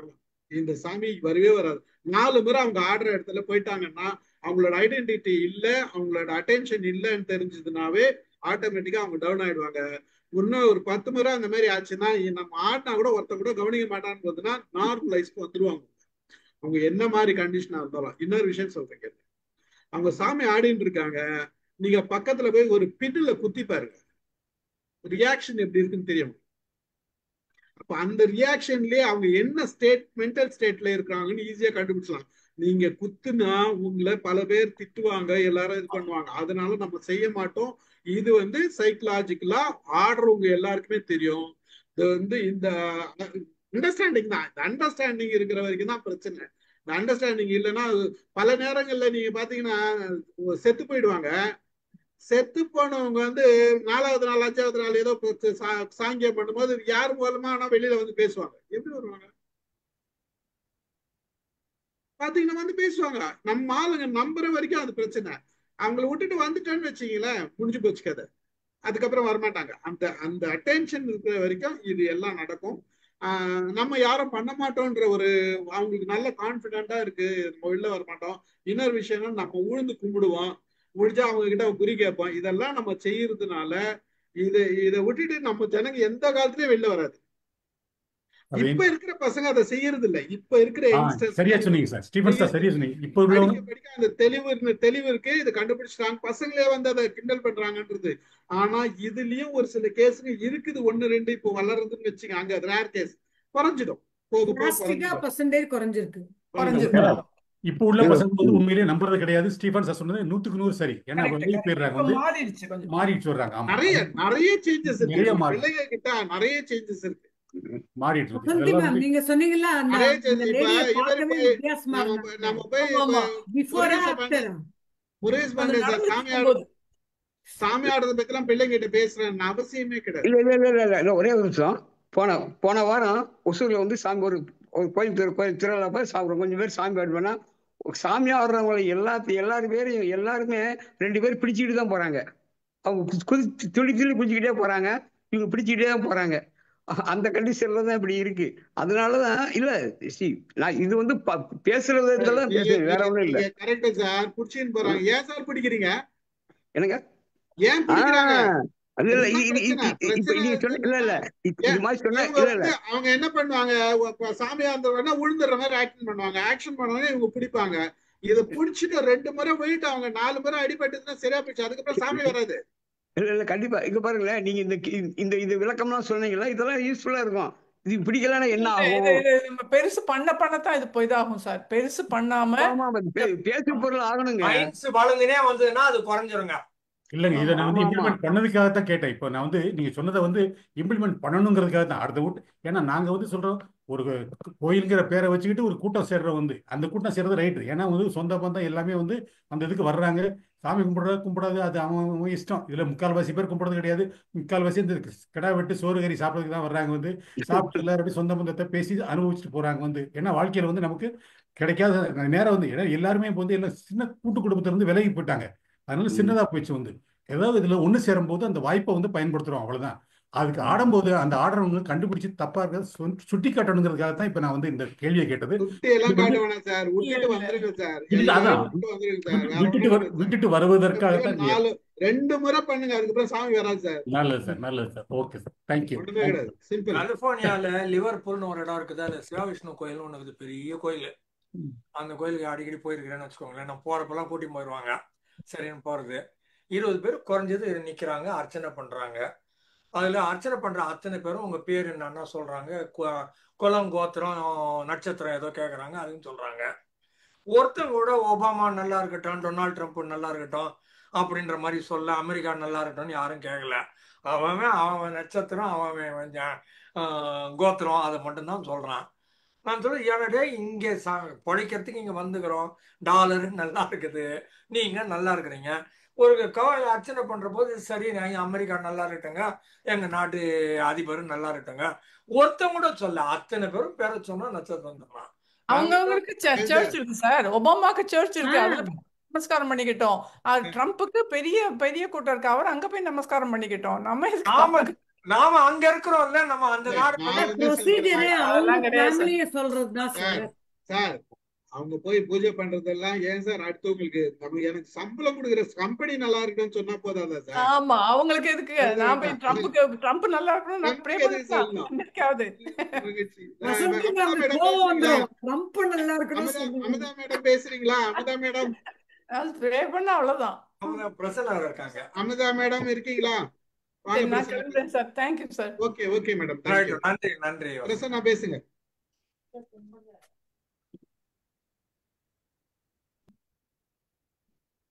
இந்த சாமி வரவே வராது. 4 முறை அவங்க ஆடுற இடத்துல போயிட்டாங்கன்னா அவங்களோட ஐடென்டிட்டி இல்ல, அவங்களோட அட்டென்ஷன் இல்லைன்னு தெரிஞ்சதுனாவே ஆட்டோமேட்டிக்கா அவங்க டவுன் ஆயிடுவாங்க. இன்னும் ஒரு 10 முறை அந்த மாதிரி ஆச்சுன்னா, நம்ம ஆடினா கூட ஒருத்த கூட கவனிக்க மாட்டான்னு போதுன்னா நார்மலைஸ்க்கு வந்துருவாங்க. அவங்க என்ன மாதிரி கண்டிஷனா இருந்தாலும். இன்னொரு விஷயம் சொல்றேன், அவங்க சாமி ஆடின்னு இருக்காங்க, நீங்க பக்கத்துல போய் ஒரு பின்னுல குத்தி பாருங்க, ரியாக்ஷன் எப்படி இருக்குன்னு தெரியும். அப்ப அந்த ரியாக்ஷன்லயே அவங்க என்ன மென்டல் ஸ்டேட்ல இருக்கிறாங்கன்னு ஈஸியா கண்டுபிடிச்சலாம். நீங்க குத்துனா உங்களை பல பேர் திட்டுவாங்க, எல்லாரும் இது பண்ணுவாங்க, அதனால நம்ம செய்ய மாட்டோம். இது வந்து சைக்கலாஜிக்கலா ஆடுறவங்க எல்லாருக்குமே தெரியும். இது வந்து இந்த அண்டர்ஸ்டாண்டிங் தான். இந்த அண்டர்ஸ்டாண்டிங் இருக்கிற வரைக்கும் தான் பிரச்சனை. இந்த அண்டர்ஸ்டாண்டிங் இல்லைன்னா பல நேரங்கள்ல நீங்க பாத்தீங்கன்னா செத்து போயிடுவாங்க. செத்து போனவங்க வந்து 4வது நாள் 5வது நாள் ஏதோ சாங்கியம் பண்ணும்போது யார் மூலமா ஆனா வெளியில வந்து பேசுவாங்க. எப்படி வருவாங்க பாத்தீங்கன்னா வந்து பேசுவாங்க. நம்ம ஆளுங்க நம்புற வரைக்கும் அது பிரச்சனை. அவங்கள விட்டுட்டு வந்துட்டோன்னு வச்சீங்களேன், முடிஞ்சு போச்சு கதை. அதுக்கப்புறம் வரமாட்டாங்க. அந்த அந்த அட்டென்ஷன் இருக்கிற வரைக்கும் இது எல்லாம் நடக்கும். நம்ம யாரும் பண்ண மாட்டோம்ன்ற ஒரு அவங்களுக்கு நல்ல கான்பிடென்டா இருக்கு, நம்ம வெளில வர மாட்டோம். இன்னொரு விஷயம்னா நம்ம உழுந்து கும்பிடுவோம், முடிஞ்சா அவங்க கிட்ட குறி கேட்போம். இதெல்லாம் நம்ம செய்யறதுனால இதை விட்டுட்டு நம்ம ஜனங்க எந்த காலத்திலயும் வெளில வராது. இப்ப இருக்கிற பசங்க அதை செய்யறது இல்ல. இப்ப இருக்கிற சரியா சொன்னீங்க சார், ஸ்டீபன் சார், சரியா சொன்னீங்க. இப்ப படிக்க அந்த தெளிவு இருக்கு, இதை கண்டுபிடிச்சிட்டாங்க. பசங்களே வந்து அதை கிண்டல் பண்றாங்கன்றது. ஆனா இதுலயும் ஒரு சில கேஸுங்க இருக்குது, 1 2 இப்போ வளருதுன்னு வச்சுங்க. அங்க அது ரேர் கேஸ், குறைஞ்சிடும். பர்சன்டேஜ் குறைஞ்சிருக்கு. இப்ப உள்ள பசங்க வந்து உண்மையிலேயே நம்புறது கிடையாது. ஸ்டீபன் சார் சொன்னது 100க்கு 100 சரி. ஏன்னா வெளியே போயிடுறாங்க, வந்து மாறிடுச்சு வர்றாங்க. நிறைய சேஞ்சஸ் இருக்கு பிள்ளைங்க கிட்ட, நிறைய சேஞ்சஸ் இருக்கு, மாறிட்டு இருக்கு. நீங்க சொன்னீங்கல்ல முரேஷ் பாண்டே சார் சாமி ஆடுறத பத்தி எல்லாம் பிள்ளைங்க கிட்ட பேசுறேன் அவசியமே கிடையாது. இல்ல ஒரே ஒரு நிமிஷம். போன வாரம் ஒசூர்ல வந்து சாமி ஒரு கோயில் திருவிழா கொஞ்சம் பேர் சாமி ஆடுவேன்னா, சாமி ஆடுறவங்களை எல்லாருமே 2 பேர் பிடிச்சிக்கிட்டு தான் போறாங்க. அவங்க துளி குதிச்சுக்கிட்டே போறாங்க, இவங்க பிடிச்சிக்கிட்டே தான் போறாங்க. அந்த கண்டிஷன்ல தான் இப்படி இருக்கு. அதனாலதான் இல்ல நான் இது வந்து பேசுறது வேற ஒண்ணும் இல்ல. கரெக்ட் சார், பிடிச்சின்னு போறாங்க. ஏன் சார் பிடிக்கிறீங்க? என்னங்க ஏன் பிடிக்கிறாங்க? அவங்க என்ன பண்ணுவாங்க, சாமியா இருந்தவங்க உழுந்துற மாதிரி ஆக்ஷன் பண்ணுவாங்க. ஆக்ஷன் பண்ணுவாங்க, இவங்க பிடிப்பாங்க. இதை பிடிச்சிட்டு 2 முறை போயிட்டு அவங்க 4 முறை அடிபட்டுதுன்னா சரியா போயிடுச்சு. அதுக்கப்புறம் சாமி வராது. இல்ல கண்டிப்பா. இங்க பாருங்களேன், நீங்க இந்த விளக்கம்லாம் சொன்னீங்களா, இதெல்லாம் யூஸ்ஃபுல்லா இருக்கும். இது பிடிக்கலன்னா என்ன ஆகும்? பெருசு பண்ணத்தான் இது இதாகும் சார். பெருசு பண்ணாம பேச்சு பொருள் ஆகணுங்க. வளர்ந்துனே வந்ததுன்னா அது குறைஞ்சிருங்க. இல்லங்க, இதை நான் வந்து இம்ப்ளிமெண்ட் பண்ணதுக்காகத்தான் கேட்டேன். இப்போ நான் வந்து நீங்க சொன்னதை வந்து இம்ப்ளிமெண்ட் பண்ணணுங்கிறதுக்காக தான். அடுத்த ஏன்னா நாங்க வந்து சொல்றோம், ஒரு கோயிலுங்கிற பேரை வச்சுக்கிட்டு ஒரு கூட்டம் சேர்ற வந்து அந்த கூட்டம் சேர்றது ரைட்டு. ஏன்னா வந்து சொந்த பந்தம் எல்லாமே வந்து அந்த இதுக்கு வர்றாங்க. சாமி கும்பிடாது அது அவன் இஷ்டம். இதுல முக்கால்வாசி பேர் கும்பிடுறது கிடையாது. முக்கால்வாசி இந்த கிடா வெட்டு சோறு கறி சாப்பிட்றதுக்கு தான் வர்றாங்க வந்து. சாப்பிட்டு எல்லாரும் சொந்த பந்தத்தை பேசி அனுபவிச்சுட்டு போறாங்க வந்து. ஏன்னா வாழ்க்கையில வந்து நமக்கு கிடைக்காத நேரம் வந்து, ஏன்னா எல்லாருமே இப்போ வந்து எல்லாம் சின்ன கூட்டு குடும்பத்துல இருந்து விலகி போயிட்டாங்க. அதனால சின்னதா போயிடுச்சு வந்து. ஏதாவது இதுல ஒண்ணு சேரும்போது அந்த வாய்ப்பை வந்து பயன்படுத்துறோம், அவ்வளவுதான். அதுக்கு ஆடும்போது அந்த ஆடுறவங்க கண்டுபிடிச்சு தப்பா இருக்கிறத சுட்டி காட்டணுங்கிறதுக்காக தான் இப்ப நான் வந்து இந்த கேள்வியை கேட்டது. சுட்டி எல்லாம் காட்ட வேணாம் சார், விட்டுட்டு வந்துருங்க சார், இல்ல அதான் எல்லாரையும் விட்டு வந்துருங்க சார், வேற ஒண்ணும் இல்லை சார். விட்டுட்டு வருவதற்காகத்தான். 2 முறை பண்ணுங்க, அதுக்கப்புறம் சாமி வராது சார். நல்லது சார், நல்லது சார். Okay sir, thank you. ஒண்ணுமே கிடையாது, சிம்பிள். கலிபோர்னியால லிவர்பூல்னு ஒரு இடம் இருக்குது, அது சிவவிஷ்ணு கோயில்னு ஒண்ணு இருக்குது, பெரிய கோயில். அந்த கோயிலுக்கு அடிக்கடி போயிருக்கிறேன்னு வச்சுக்கோங்களேன். நான் போறப்பெல்லாம் கூட்டி போயிடுவாங்க. சரின்னு போறது 20 பேர் குறைஞ்சது நிக்கிறாங்க, அர்ச்சனை பண்றாங்க. அதுல அர்ச்சனை பண்ற அத்தனை பேரும் உங்க பேர் என்னன்னா சொல்றாங்க, குலம் கோத்திரம் நட்சத்திரம் ஏதோ கேக்குறாங்க, அதுன்னு சொல்றாங்க. ஒருத்தன் கூட ஒபாமா நல்லா இருக்கட்டும், டொனால்ட் ட்ரம்ப் நல்லா இருக்கட்டும் அப்படின்ற மாதிரி சொல்ல, அமெரிக்கா நல்லா இருக்கட்டும்னு யாரும் கேட்கல. அவன் நட்சத்திரம், அவன் கோத்திரம், அதை மட்டும்தான் சொல்றான். நான் சொல்ல ஏடே இங்கே பொழைக்கிறதுக்கு இங்க வந்துக்கிறோம், டாலரு நல்லா இருக்குது, நீங்க நல்லா இருக்கிறீங்க. ஒரு அர்ச்சனை பண்ற போது சரி அமெரிக்கா நல்லா இருக்கட்டுங்க, எங்க நாட்டு அதிபரும் நல்லா இருக்கட்டுங்க, ஒருத்தன் கூட சொல்ல, அத்தனை பேரும் பேர சொன்னா நட்சத்திரம் தான். அவங்களுக்கு சர்ச் இருக்கு சார், ஒபாமாக்கு சர்ச் இருக்கு, அதுல நமஸ்காரம் பண்ணிக்கிட்டோம். ட்ரம்ப்புக்கு பெரிய பெரிய கூட்டம் இருக்கு, அவர் அங்க போய் நமஸ்காரம் பண்ணிக்கிட்டோம். நாம அங்க இருக்கிறோம்ல, நம்ம அந்த நாடு சொல்றதுதான் சார். அவங்க போய் பூஜை பண்றதெல்லாம் ஏன் சார் அடுத்தவங்களுக்கு, எனக்கு சம்பளம் கொடுக்குற கம்பெனி நல்லா இருக்குன்னு சொன்னா போதாதா சார்? ஆமா, அவங்களுக்கு எதுக்கு நான் போய் ட்ரம்ப் நல்லா இருக்கணும் நான் ப்ரே பண்ணணும். அமுதா மேடம் பேசுறீங்களா? அமுதா மேடம் ப்ரே பண்ண அவ்வளவுதான். அமுதா மேடம் இருக்கீங்களா? Sir thank you sir. Okay okay madam, நன்றி நன்றி. பிரசன்னா பேசுங்க.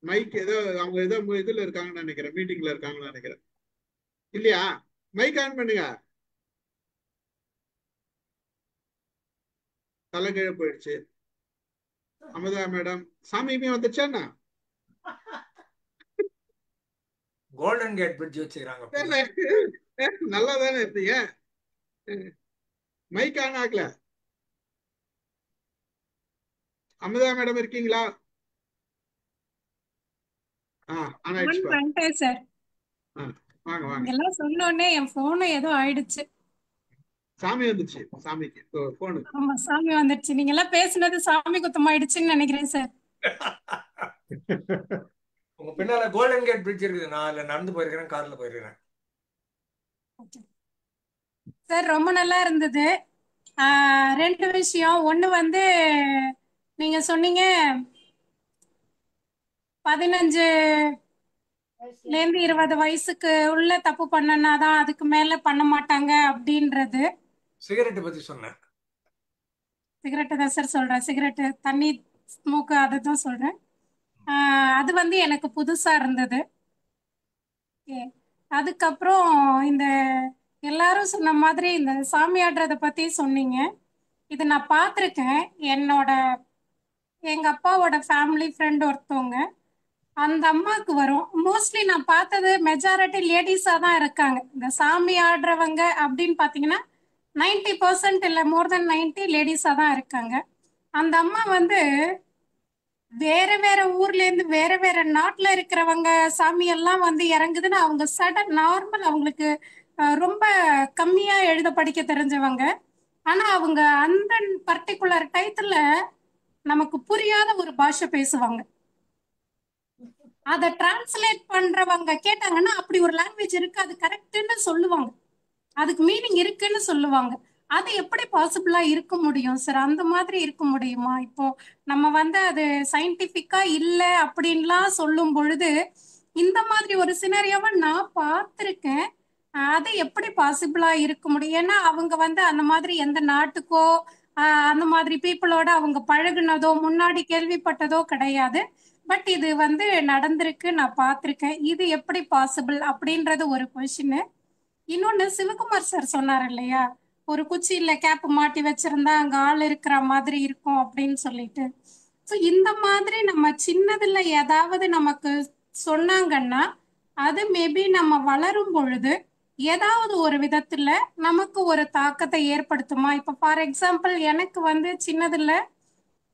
மைக் ஏதோ அவங்க ஏதோ இதுல இருக்காங்கன்னு நினைக்கிறேன், மீட்டிங்ல இருக்காங்கன்னு நினைக்கிறேன். இல்லையா? மைக் ஆன் பண்ணுங்க. தலைகீழ போயிடுச்சு. அமுதா மேடம் சாமியுமே வந்துச்சாண்ணா? கோல்டன் கேட் பிரிட்ஜ் வச்சுக்கிறாங்க, நல்லா தானே இருந்தீங்க. மைக் ஆன் ஆகல. அமுதா மேடம் இருக்கீங்களா? சொன்னோடனே என் போன் ஏதோ ஆயிடுச்சு. சாமி வந்துச்சு, சாமிக்கு போன். ஆமா சாமி வந்துடுச்சு. நீங்க எல்லாம் பேசுனது சாமி குத்தம் ஆயிடுச்சுன்னு நினைக்கிறேன் சார். உங்க பின்னால கோல்டன் கேட் பிரிட்ஜ் இருக்குது, நான் அதுல நடந்து போயிருக்கிறேன், கார்ல போயிருக்கிறேன். சார் ரொம்ப நல்லா இருந்தது. 2 விஷயம். ஒண்ணு வந்து நீங்க சொன்னீங்க 15-20 வயசுக்கு உள்ள தப்பு பண்ணனாதான் அதுக்கு மேல பண்ண மாட்டாங்க அப்படின்றது. சிகரெட் பத்தி சொன்னேன். சிகரெட் தான் சார் சொல்றேன், சிகரெட் தண்ணி ஸ்மோக்கு அதுதான் சொல்றேன். அது வந்து எனக்கு புதுசா இருந்தது. அதுக்கப்புறம் இந்த எல்லாரும் சொன்ன மாதிரி இந்த சாமி ஆடுறத பத்தி சொன்னீங்க. இது நான் பார்த்துருக்கேன். எங்க அப்பாவோட ஃபேமிலி ஃப்ரெண்ட் ஒருத்தவங்க, அந்த அம்மாவுக்கு வரும். மோஸ்ட்லி நான் பார்த்தது மெஜாரிட்டி லேடிஸா தான் இருக்காங்க. இந்த சாமி ஆடுறவங்க அப்படின்னு பாத்தீங்கன்னா 90% இல்ல மோர் தென் 90 லேடிஸா தான் இருக்காங்க. அந்த அம்மா வந்து வேற வேற ஊர்ல இருந்து வேற வேற நாட்டுல இருக்கிறவங்க சாமி எல்லாம் வந்து இறங்குதுன்னு அவங்க சடன் நார்மல், அவங்களுக்கு ரொம்ப கம்மியா எழுத படிக்க தெரிஞ்சவங்க. ஆனா அவங்க அந்த பர்டிகுலர் டயத்துல நமக்கு புரியாத ஒரு பாஷை பேசுவாங்க. அதை டிரான்ஸ்லேட் பண்றவங்க கேட்டாங்கன்னா அப்படி ஒரு லாங்குவேஜ் இருக்கு, அது கரெக்ட்னு சொல்லுவாங்க, அதுக்கு மீனிங் இருக்குன்னு சொல்லுவாங்க. அது எப்படி பாசிபிளா இருக்க முடியும் சார்? அந்த மாதிரி இருக்க முடியுமா? இப்போ நம்ம வந்து அது சயின்டிபிக்கா இல்ல அப்படின்லாம் சொல்லும் பொழுது இந்த மாதிரி ஒரு சினரியாவை நான் பார்த்திருக்கேன். அது எப்படி பாசிபிளா இருக்க முடியும்? ஏன்னா அவங்க வந்து அந்த மாதிரி எந்த நாட்டுக்கோ அந்த மாதிரி பீப்புளோட அவங்க பழகுனதோ முன்னாடி கேள்விப்பட்டதோ கிடையாது. பட் இது வந்து நடந்திருக்கு, நான் பார்த்திருக்கேன். இது எப்படி பாசிபிள் அப்படின்றது ஒரு கொஸ்டின். இன்னொன்னு சிவகுமார் சார் சொன்னார் இல்லையா, ஒரு குச்சியில கேப் மாட்டி வச்சிருந்தா அங்க ஆள் இருக்கிற மாதிரி இருக்கும் அப்படின்னு சொல்லிட்டு. ஸோ இந்த மாதிரி நம்ம சின்னதுல ஏதாவது நமக்கு சொன்னாங்கன்னா அது மேபி நம்ம வளரும் பொழுது ஏதாவது ஒரு விதத்துல நமக்கு ஒரு தாக்கத்தை ஏற்படுத்துமா? இப்ப ஃபார் எக்ஸாம்பிள் எனக்கு வந்து சின்னதுல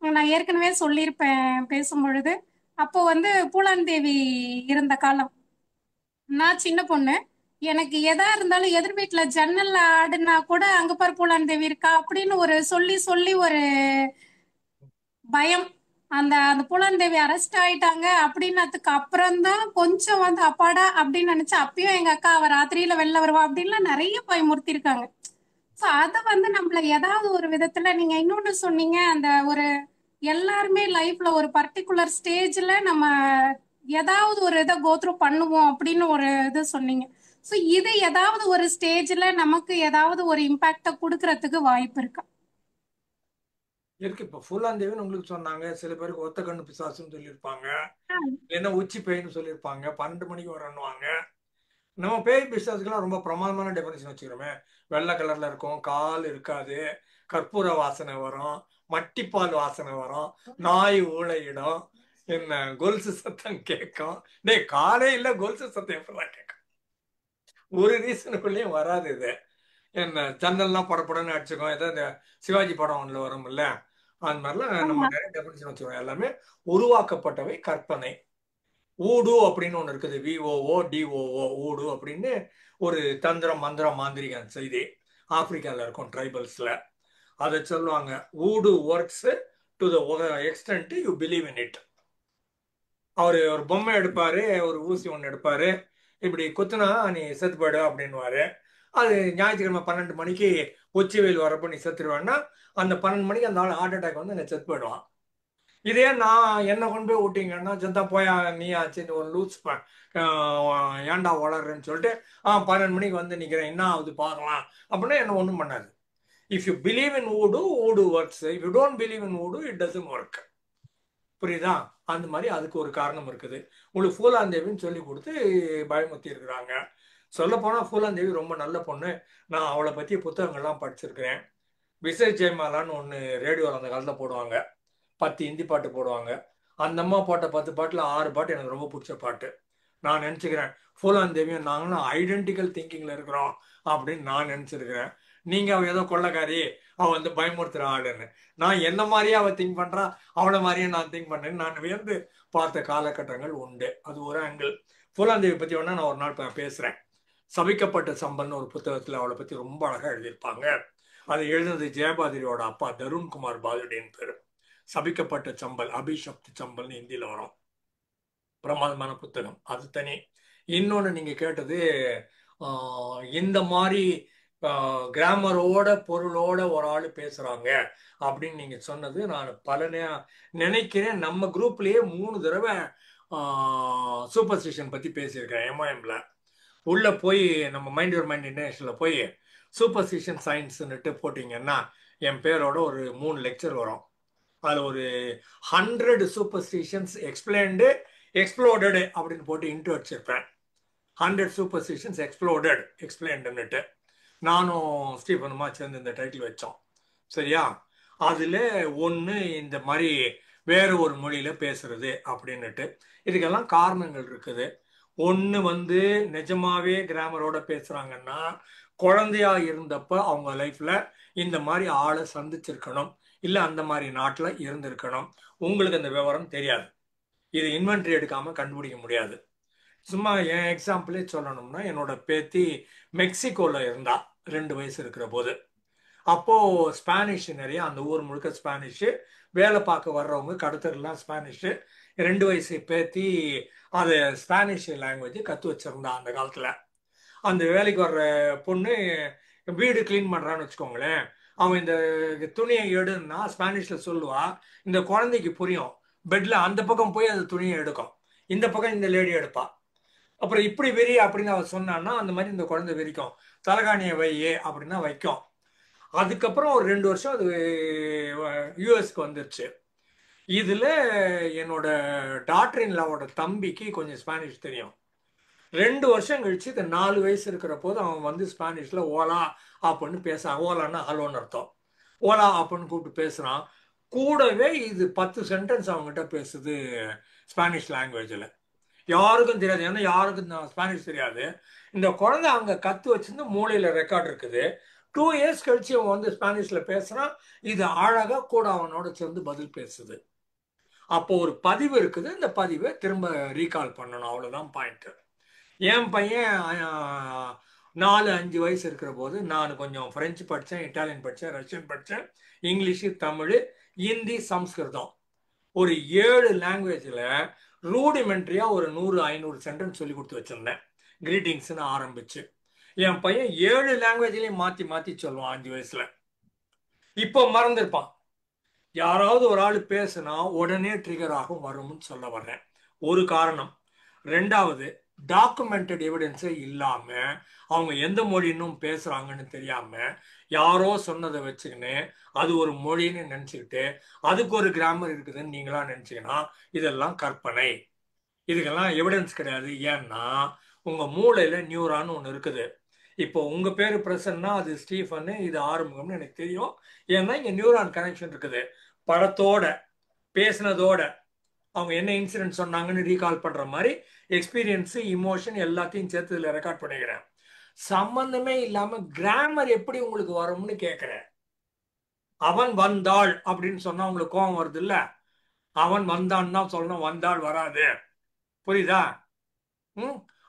நான் ஏற்கனவே சொல்லியிருப்பேன் பேசும் பொழுது, அப்போ வந்து பூலான் தேவி இருந்த காலம். நான் சின்ன பொண்ணு. எனக்கு எதா இருந்தாலும் எதிர் வீட்டுல ஜன்னல்ல ஆடுனா கூட அங்க பாரு பூலான் தேவி இருக்கா அப்படின்னு ஒரு சொல்லி சொல்லி ஒரு பயம். அந்த அந்த பூலான் தேவி அரெஸ்ட் ஆயிட்டாங்க அப்படின்னதுக்கு அப்புறம் தான் கொஞ்சம் வந்து அப்பாடா அப்படின்னு நினைச்சு, அப்பயும் எங்க அக்கா அவ ராத்திரியில வெளில வருவா அப்படின்லாம் நிறைய பயமுறுத்தி இருக்காங்க. ஸோ அதை வந்து நம்மள ஏதாவது ஒரு விதத்துல நீங்க இன்னொன்னு சொன்னீங்க, அந்த ஒரு எல்லாருமே லைஃப்ல ஒரு பர்டிகுலர் ஸ்டேஜ்ல நம்ம ஏதாவது ஒரு இதை கோத்ரூ பண்ணுவோம் அப்படின்னு ஒரு இது சொன்னீங்க. ஸோ இது ஏதாவது ஒரு ஸ்டேஜ்ல நமக்கு ஏதாவது ஒரு இம்பாக்ட கொடுக்கறதுக்கு வாய்ப்பு இருக்கா? இருக்கு. இப்ப ஃபூலாந்தேவின்னு உங்களுக்கு சொன்னாங்க, சில பேருக்கு ஒத்த கண்ணு பிசாசுன்னு சொல்லியிருப்பாங்க, இல்லைன்னா உச்சி பேய்ன்னு சொல்லியிருப்பாங்க, 12 மணிக்கு வரணுவாங்க. நம்ம பேய் பிசாசுக்கெல்லாம் ரொம்ப பிரமாதமான டெஃபினேஷன் வச்சுக்கிறோமே. வெள்ளை கலர்ல இருக்கும், கால் இருக்காது, கற்பூர வாசனை வரும், மட்டிப்பால் வாசனை வரும், நாய் ஊளையிடும், என்ன கொலுசு சத்தம் கேட்கும். டேய் காலே இல்ல கொலுசு சத்தம் எப்படிலாம் கேட்கும்? ஒரு ரீசனுக்குள்ளேயும் வராது இது. என்ன ஜன்னல்லாம் படப்படன்னு அடிச்சுக்கும். ஏதோ இந்த சிவாஜி படம் ஒன்றுல வரும்ல, அந்த மாதிரிலாம் நம்ம நிறைய டெஃபினேஷன் வச்சுக்கிறோம். எல்லாமே உருவாக்கப்பட்டவை, கற்பனை. ஊடு அப்படின்னு ஒன்று இருக்குது, விஓஓ டிஓஓ, ஊடு அப்படின்னு ஒரு தந்திரம் மந்திரம் மாந்திரிக செய்தி ஆப்பிரிக்காவில் இருக்கும் ட்ரைபல்ஸ்ல. அதை சொல்லுவாங்க, voodoo works to the extent you believe in it. அவர் ஒரு பொம்மை எடுப்பாரு, ஒரு ஊசி ஒன்று எடுப்பாரு, இப்படி குத்துனா நீ செத்து போயிடு அப்படின்வாரு. அது ஞாயிற்றுக்கிழமை 12 மணிக்கு உச்சி வெயில் வரப்போ நீ செத்துருவேன்னா, அந்த 12 மணிக்கு அந்த ஆள் ஹார்ட் அட்டாக் வந்து என்னை செத்து போயிடுவான். இதே நான் என்னை கொண்டு போய் விட்டீங்கன்னா, செத்தா போயா நீ ஆச்சு ஒரு லூஸ் ஏன்டா வளர்றேன்னு சொல்லிட்டு 12 மணிக்கு வந்து நிற்கிறேன், என்ன ஆகுது பார்க்கலாம் அப்படின்னா என்ன ஒன்றும் பண்ணாது. இஃப் யூ பிலீவ் இன் ஊடு, ஊடு works. If you don't believe in ஊடு, இட் டசன்ட் ஒர்க். புரியுதா? அந்த மாதிரி அதுக்கு ஒரு காரணம் இருக்குது. உங்களுக்கு ஃபூலாந்தேவின்னு சொல்லி கொடுத்து பயமுறுத்தி இருக்கிறாங்க. சொல்ல போனால் ஃபூலாந்தேவி ரொம்ப நல்ல பொண்ணு. நான் அவளை பற்றி புத்தகங்கள்லாம் படிச்சிருக்கிறேன். விசய் ஜெயமாலான்னு ஒன்று ரேடியோவில் அந்த காலத்தில் போடுவாங்க, 10 ஹிந்தி பாட்டு போடுவாங்க. அந்த அம்மா போட்ட 10 பாட்டில் 6 பாட்டு எனக்கு ரொம்ப பிடிச்ச பாட்டு. நான் நினச்சிக்கிறேன் ஃபூலாந்தேவியும் நாங்களும் ஐடென்டிக்கல் திங்கிங்கில் இருக்கிறோம் அப்படின்னு நான் நினச்சிருக்கிறேன். நீங்கள் அவள் ஏதோ கொள்ளக்காரி, அவள் வந்து பயமுறுத்துற ஆளுன்னு. நான் என்ன மாதிரியே அவள் திங்க் பண்ணுறா, அவளை மாதிரியே நான் திங்க் பண்ணேன்னு நான் வியந்து பார்த்த காலகட்டங்கள் உண்டு. அது ஒரு ஆங்கிள். ஃபூலாந்தேவி பற்றி வேணா நான் ஒரு நாள் பேசுகிறேன். சபிக்கப்பட்ட சம்பல்னு ஒரு புத்தகத்தில் அவளை பற்றி ரொம்ப அழகாக எழுதியிருப்பாங்க. அதை எழுதுனது ஜெயபாதிரியோட அப்பா தருண்குமார் பாதுடின்னு பேர். சபிக்கப்பட்ட சம்பல், அபிஷப்த் சம்பல்னு ஹிந்தியில் வரும். பிரமாதமான புத்தகம், அது தனி. இன்னொன்று நீங்கள் கேட்டது, இந்த மாதிரி கிராமரோட பொருளோட ஒரு ஆள் பேசுகிறாங்க அப்படின்னு நீங்கள் சொன்னது, நான் பல நினைக்கிறேன். நம்ம குரூப்லேயே 3 தடவை சூப்பர்ஸ்டிஷன் பற்றி பேசியிருக்கேன். எம்ஐஎம்ல உள்ளே போய் நம்ம மைண்ட் யுவர் மைண்ட் இன்டர்நேஷனலில் போய் சூப்பர்ஸ்டிஷன் சயின்ஸ்ன்னுட்டு போட்டிங்கன்னா என் பேரோட ஒரு 3 லெக்சர் வரும். அதில் ஒரு 100 சூப்பர்ஸ்டிஷன்ஸ் எக்ஸ்பிளைன்டு, எக்ஸ்ப்ளோர்டு அப்படின்னு போட்டு இன்ட்டு வச்சிருப்பேன். 100 சூப்பர்ஸ்டிஷன்ஸ் எக்ஸ்ப்ளோர்டு, எக்ஸ்பிளைன்டுன்னுட்டு நானும் ஸ்டீஃபனுமா சேர்ந்து இந்த டைட்டில் வச்சோம். சரியா? அதில் ஒன்று இந்த மாதிரி வேற ஒரு மொழியில் பேசுறது அப்படின்னுட்டு. இதுக்கெல்லாம் காரணங்கள் இருக்குது. ஒன்று வந்து நிஜமாவே கிராமரோட பேசுகிறாங்கன்னா, குழந்தையா இருந்தப்ப அவங்க லைஃப்பில் இந்த மாதிரி ஆளை சந்திச்சிருக்கணும், இல்லை அந்த மாதிரி நாட்டில் இருந்திருக்கணும். உங்களுக்கு அந்த விவரம் தெரியாது. இது இன்வென்ட்ரி எடுக்காமல் கண்டுபிடிக்க முடியாது. சும்மா என் எக்ஸாம்பிளே சொல்லணும்னா, என்னோட பேத்தி மெக்சிகோவில் இருந்தா 2 வயசு இருக்கிற போது. அப்போது ஸ்பானிஷ் நிறைய, அந்த ஊர் முழுக்க ஸ்பானிஷு, வேலை பார்க்க வர்றவங்க கடத்தலாம் ஸ்பானிஷு. 2 வயசு பேத்தி அது ஸ்பானிஷ் லாங்குவேஜ் கற்று வச்சிருந்தா அந்த காலத்தில். அந்த வேலைக்கு வர்ற பொண்ணு வீடு க்ளீன் பண்ணுறான்னு வச்சுக்கோங்களேன், அவன் இந்த துணியை எடுன்னா ஸ்பானிஷில் சொல்லுவா. இந்த குழந்தைக்கு புரியும். பெட்டில் அந்த பக்கம் போய் அந்த துணியை எடுக்கும், இந்த பக்கம் இந்த லேடி எடுப்பா. அப்புறம் இப்படி வெறி அப்படின்னு அவன் சொன்னான்னா அந்த மாதிரி இந்த குழந்தை வெறிக்கும். தலகாணியை வையே அப்படின்னா வைக்கும். அதுக்கப்புறம் ஒரு 2 வருஷம் அது யூஎஸ்க்கு வந்துருச்சு. இதில் என்னோட டாக்டர் இன் லாவோட தம்பிக்கு கொஞ்சம் ஸ்பானிஷ் தெரியும். 2 வருஷம் கழிச்சு இந்த 4 வயசு இருக்கிற போது அவன் வந்து ஸ்பானிஷ்ல ஓலா அப்படின்னு பேசுறான். ஓலான்னா ஹலோன்னு அர்த்தம். ஓலா அப்படின்னு கூப்பிட்டு பேசுறான். கூடவே இது 10 சென்டென்ஸ் அவங்ககிட்ட பேசுது ஸ்பானிஷ் லாங்குவேஜில். யாருக்கும் தெரியாது, ஏன்னா யாருக்கும் ஸ்பானிஷ் தெரியாது. இந்த குழந்தை அங்கே கற்று வச்சிருந்து மூளையில் ரெக்கார்ட் இருக்குது. 2 இயர்ஸ் கழிச்சு அவன் வந்து ஸ்பானிஷில் பேசுகிறான். இது அழகாக கூட அவனோட சேர்ந்து பதில் பேசுது. அப்போ ஒரு பதிவு இருக்குது, இந்த பதிவை திரும்ப ரீகால் பண்ணணும், அவ்வளோதான் பாயிண்ட். என் பையன் 4-5 வயசு இருக்கிற போது நான் கொஞ்சம் ஃப்ரெஞ்சு படித்தேன், இட்டாலியன் படித்தேன், ரஷ்யன் படித்தேன், இங்கிலீஷு, தமிழ், ஹிந்தி, சம்ஸ்கிருதம், ஒரு 7 லாங்குவேஜில் ரூடிமெண்ட்ரியாக ஒரு 100-500 சென்டென்ஸ் சொல்லி கொடுத்து வச்சுருந்தேன். கிரீட்டிங்ஸ்னு ஆரம்பிச்சு என் பையன் 7 லாங்குவேஜ்லையும் மாற்றி மாற்றி சொல்லுவான் 5 வயசில். இப்போ மறந்துருப்பான். யாராவது ஒரு ஆள் பேசுனா உடனே ட்ரிகர் ஆகும் வரும்னு சொல்ல வர்றேன். ஒரு காரணம். 2வது, டாக்குமெண்டட் எவிடன்ஸே இல்லாம அவங்க எந்த மொழின்னும் பேசுறாங்கன்னு தெரியாம யாரோ சொன்னதை வச்சுக்கின்னு அது ஒரு மொழின்னு நினைச்சுக்கிட்டு அதுக்கு ஒரு கிராமர் இருக்குதுன்னு நீங்களா நினைச்சீங்கன்னா இதெல்லாம் கற்பனை. இதுக்கெல்லாம் எவிடன்ஸ் கிடையாது. ஏன்னா உங்க மூளையில நியூரான் ஒன்று இருக்குது. இப்போ உங்க பேரு பிரசன்னா, அது ஸ்டீஃபன், இது ஆறுமுகம்னு எனக்கு தெரியும். ஏன்னா இங்க நியூரான் கனெக்ஷன் இருக்குது. படத்தோட பேசினதோட அவங்க என்ன இன்சிடென்ட் சொன்னாங்கன்னு ரீகால் பண்ற மாதிரி எக்ஸ்பீரியன்ஸ், இமோஷன் எல்லாத்தையும் சேர்த்து இதுல ரெக்கார்ட் பண்ணிக்கிறேன். சம்பந்தமே இல்லாம கிராமர் எப்படி உங்களுக்கு வரும்னு கேட்கிறேன். அவன் வந்தாள் அப்படின்னு சொன்னா உங்களுக்கு கோபம் வருது இல்ல? அவன் வந்தான் தான் சொல்லணும், வந்தாள் வராது. புரியுதா?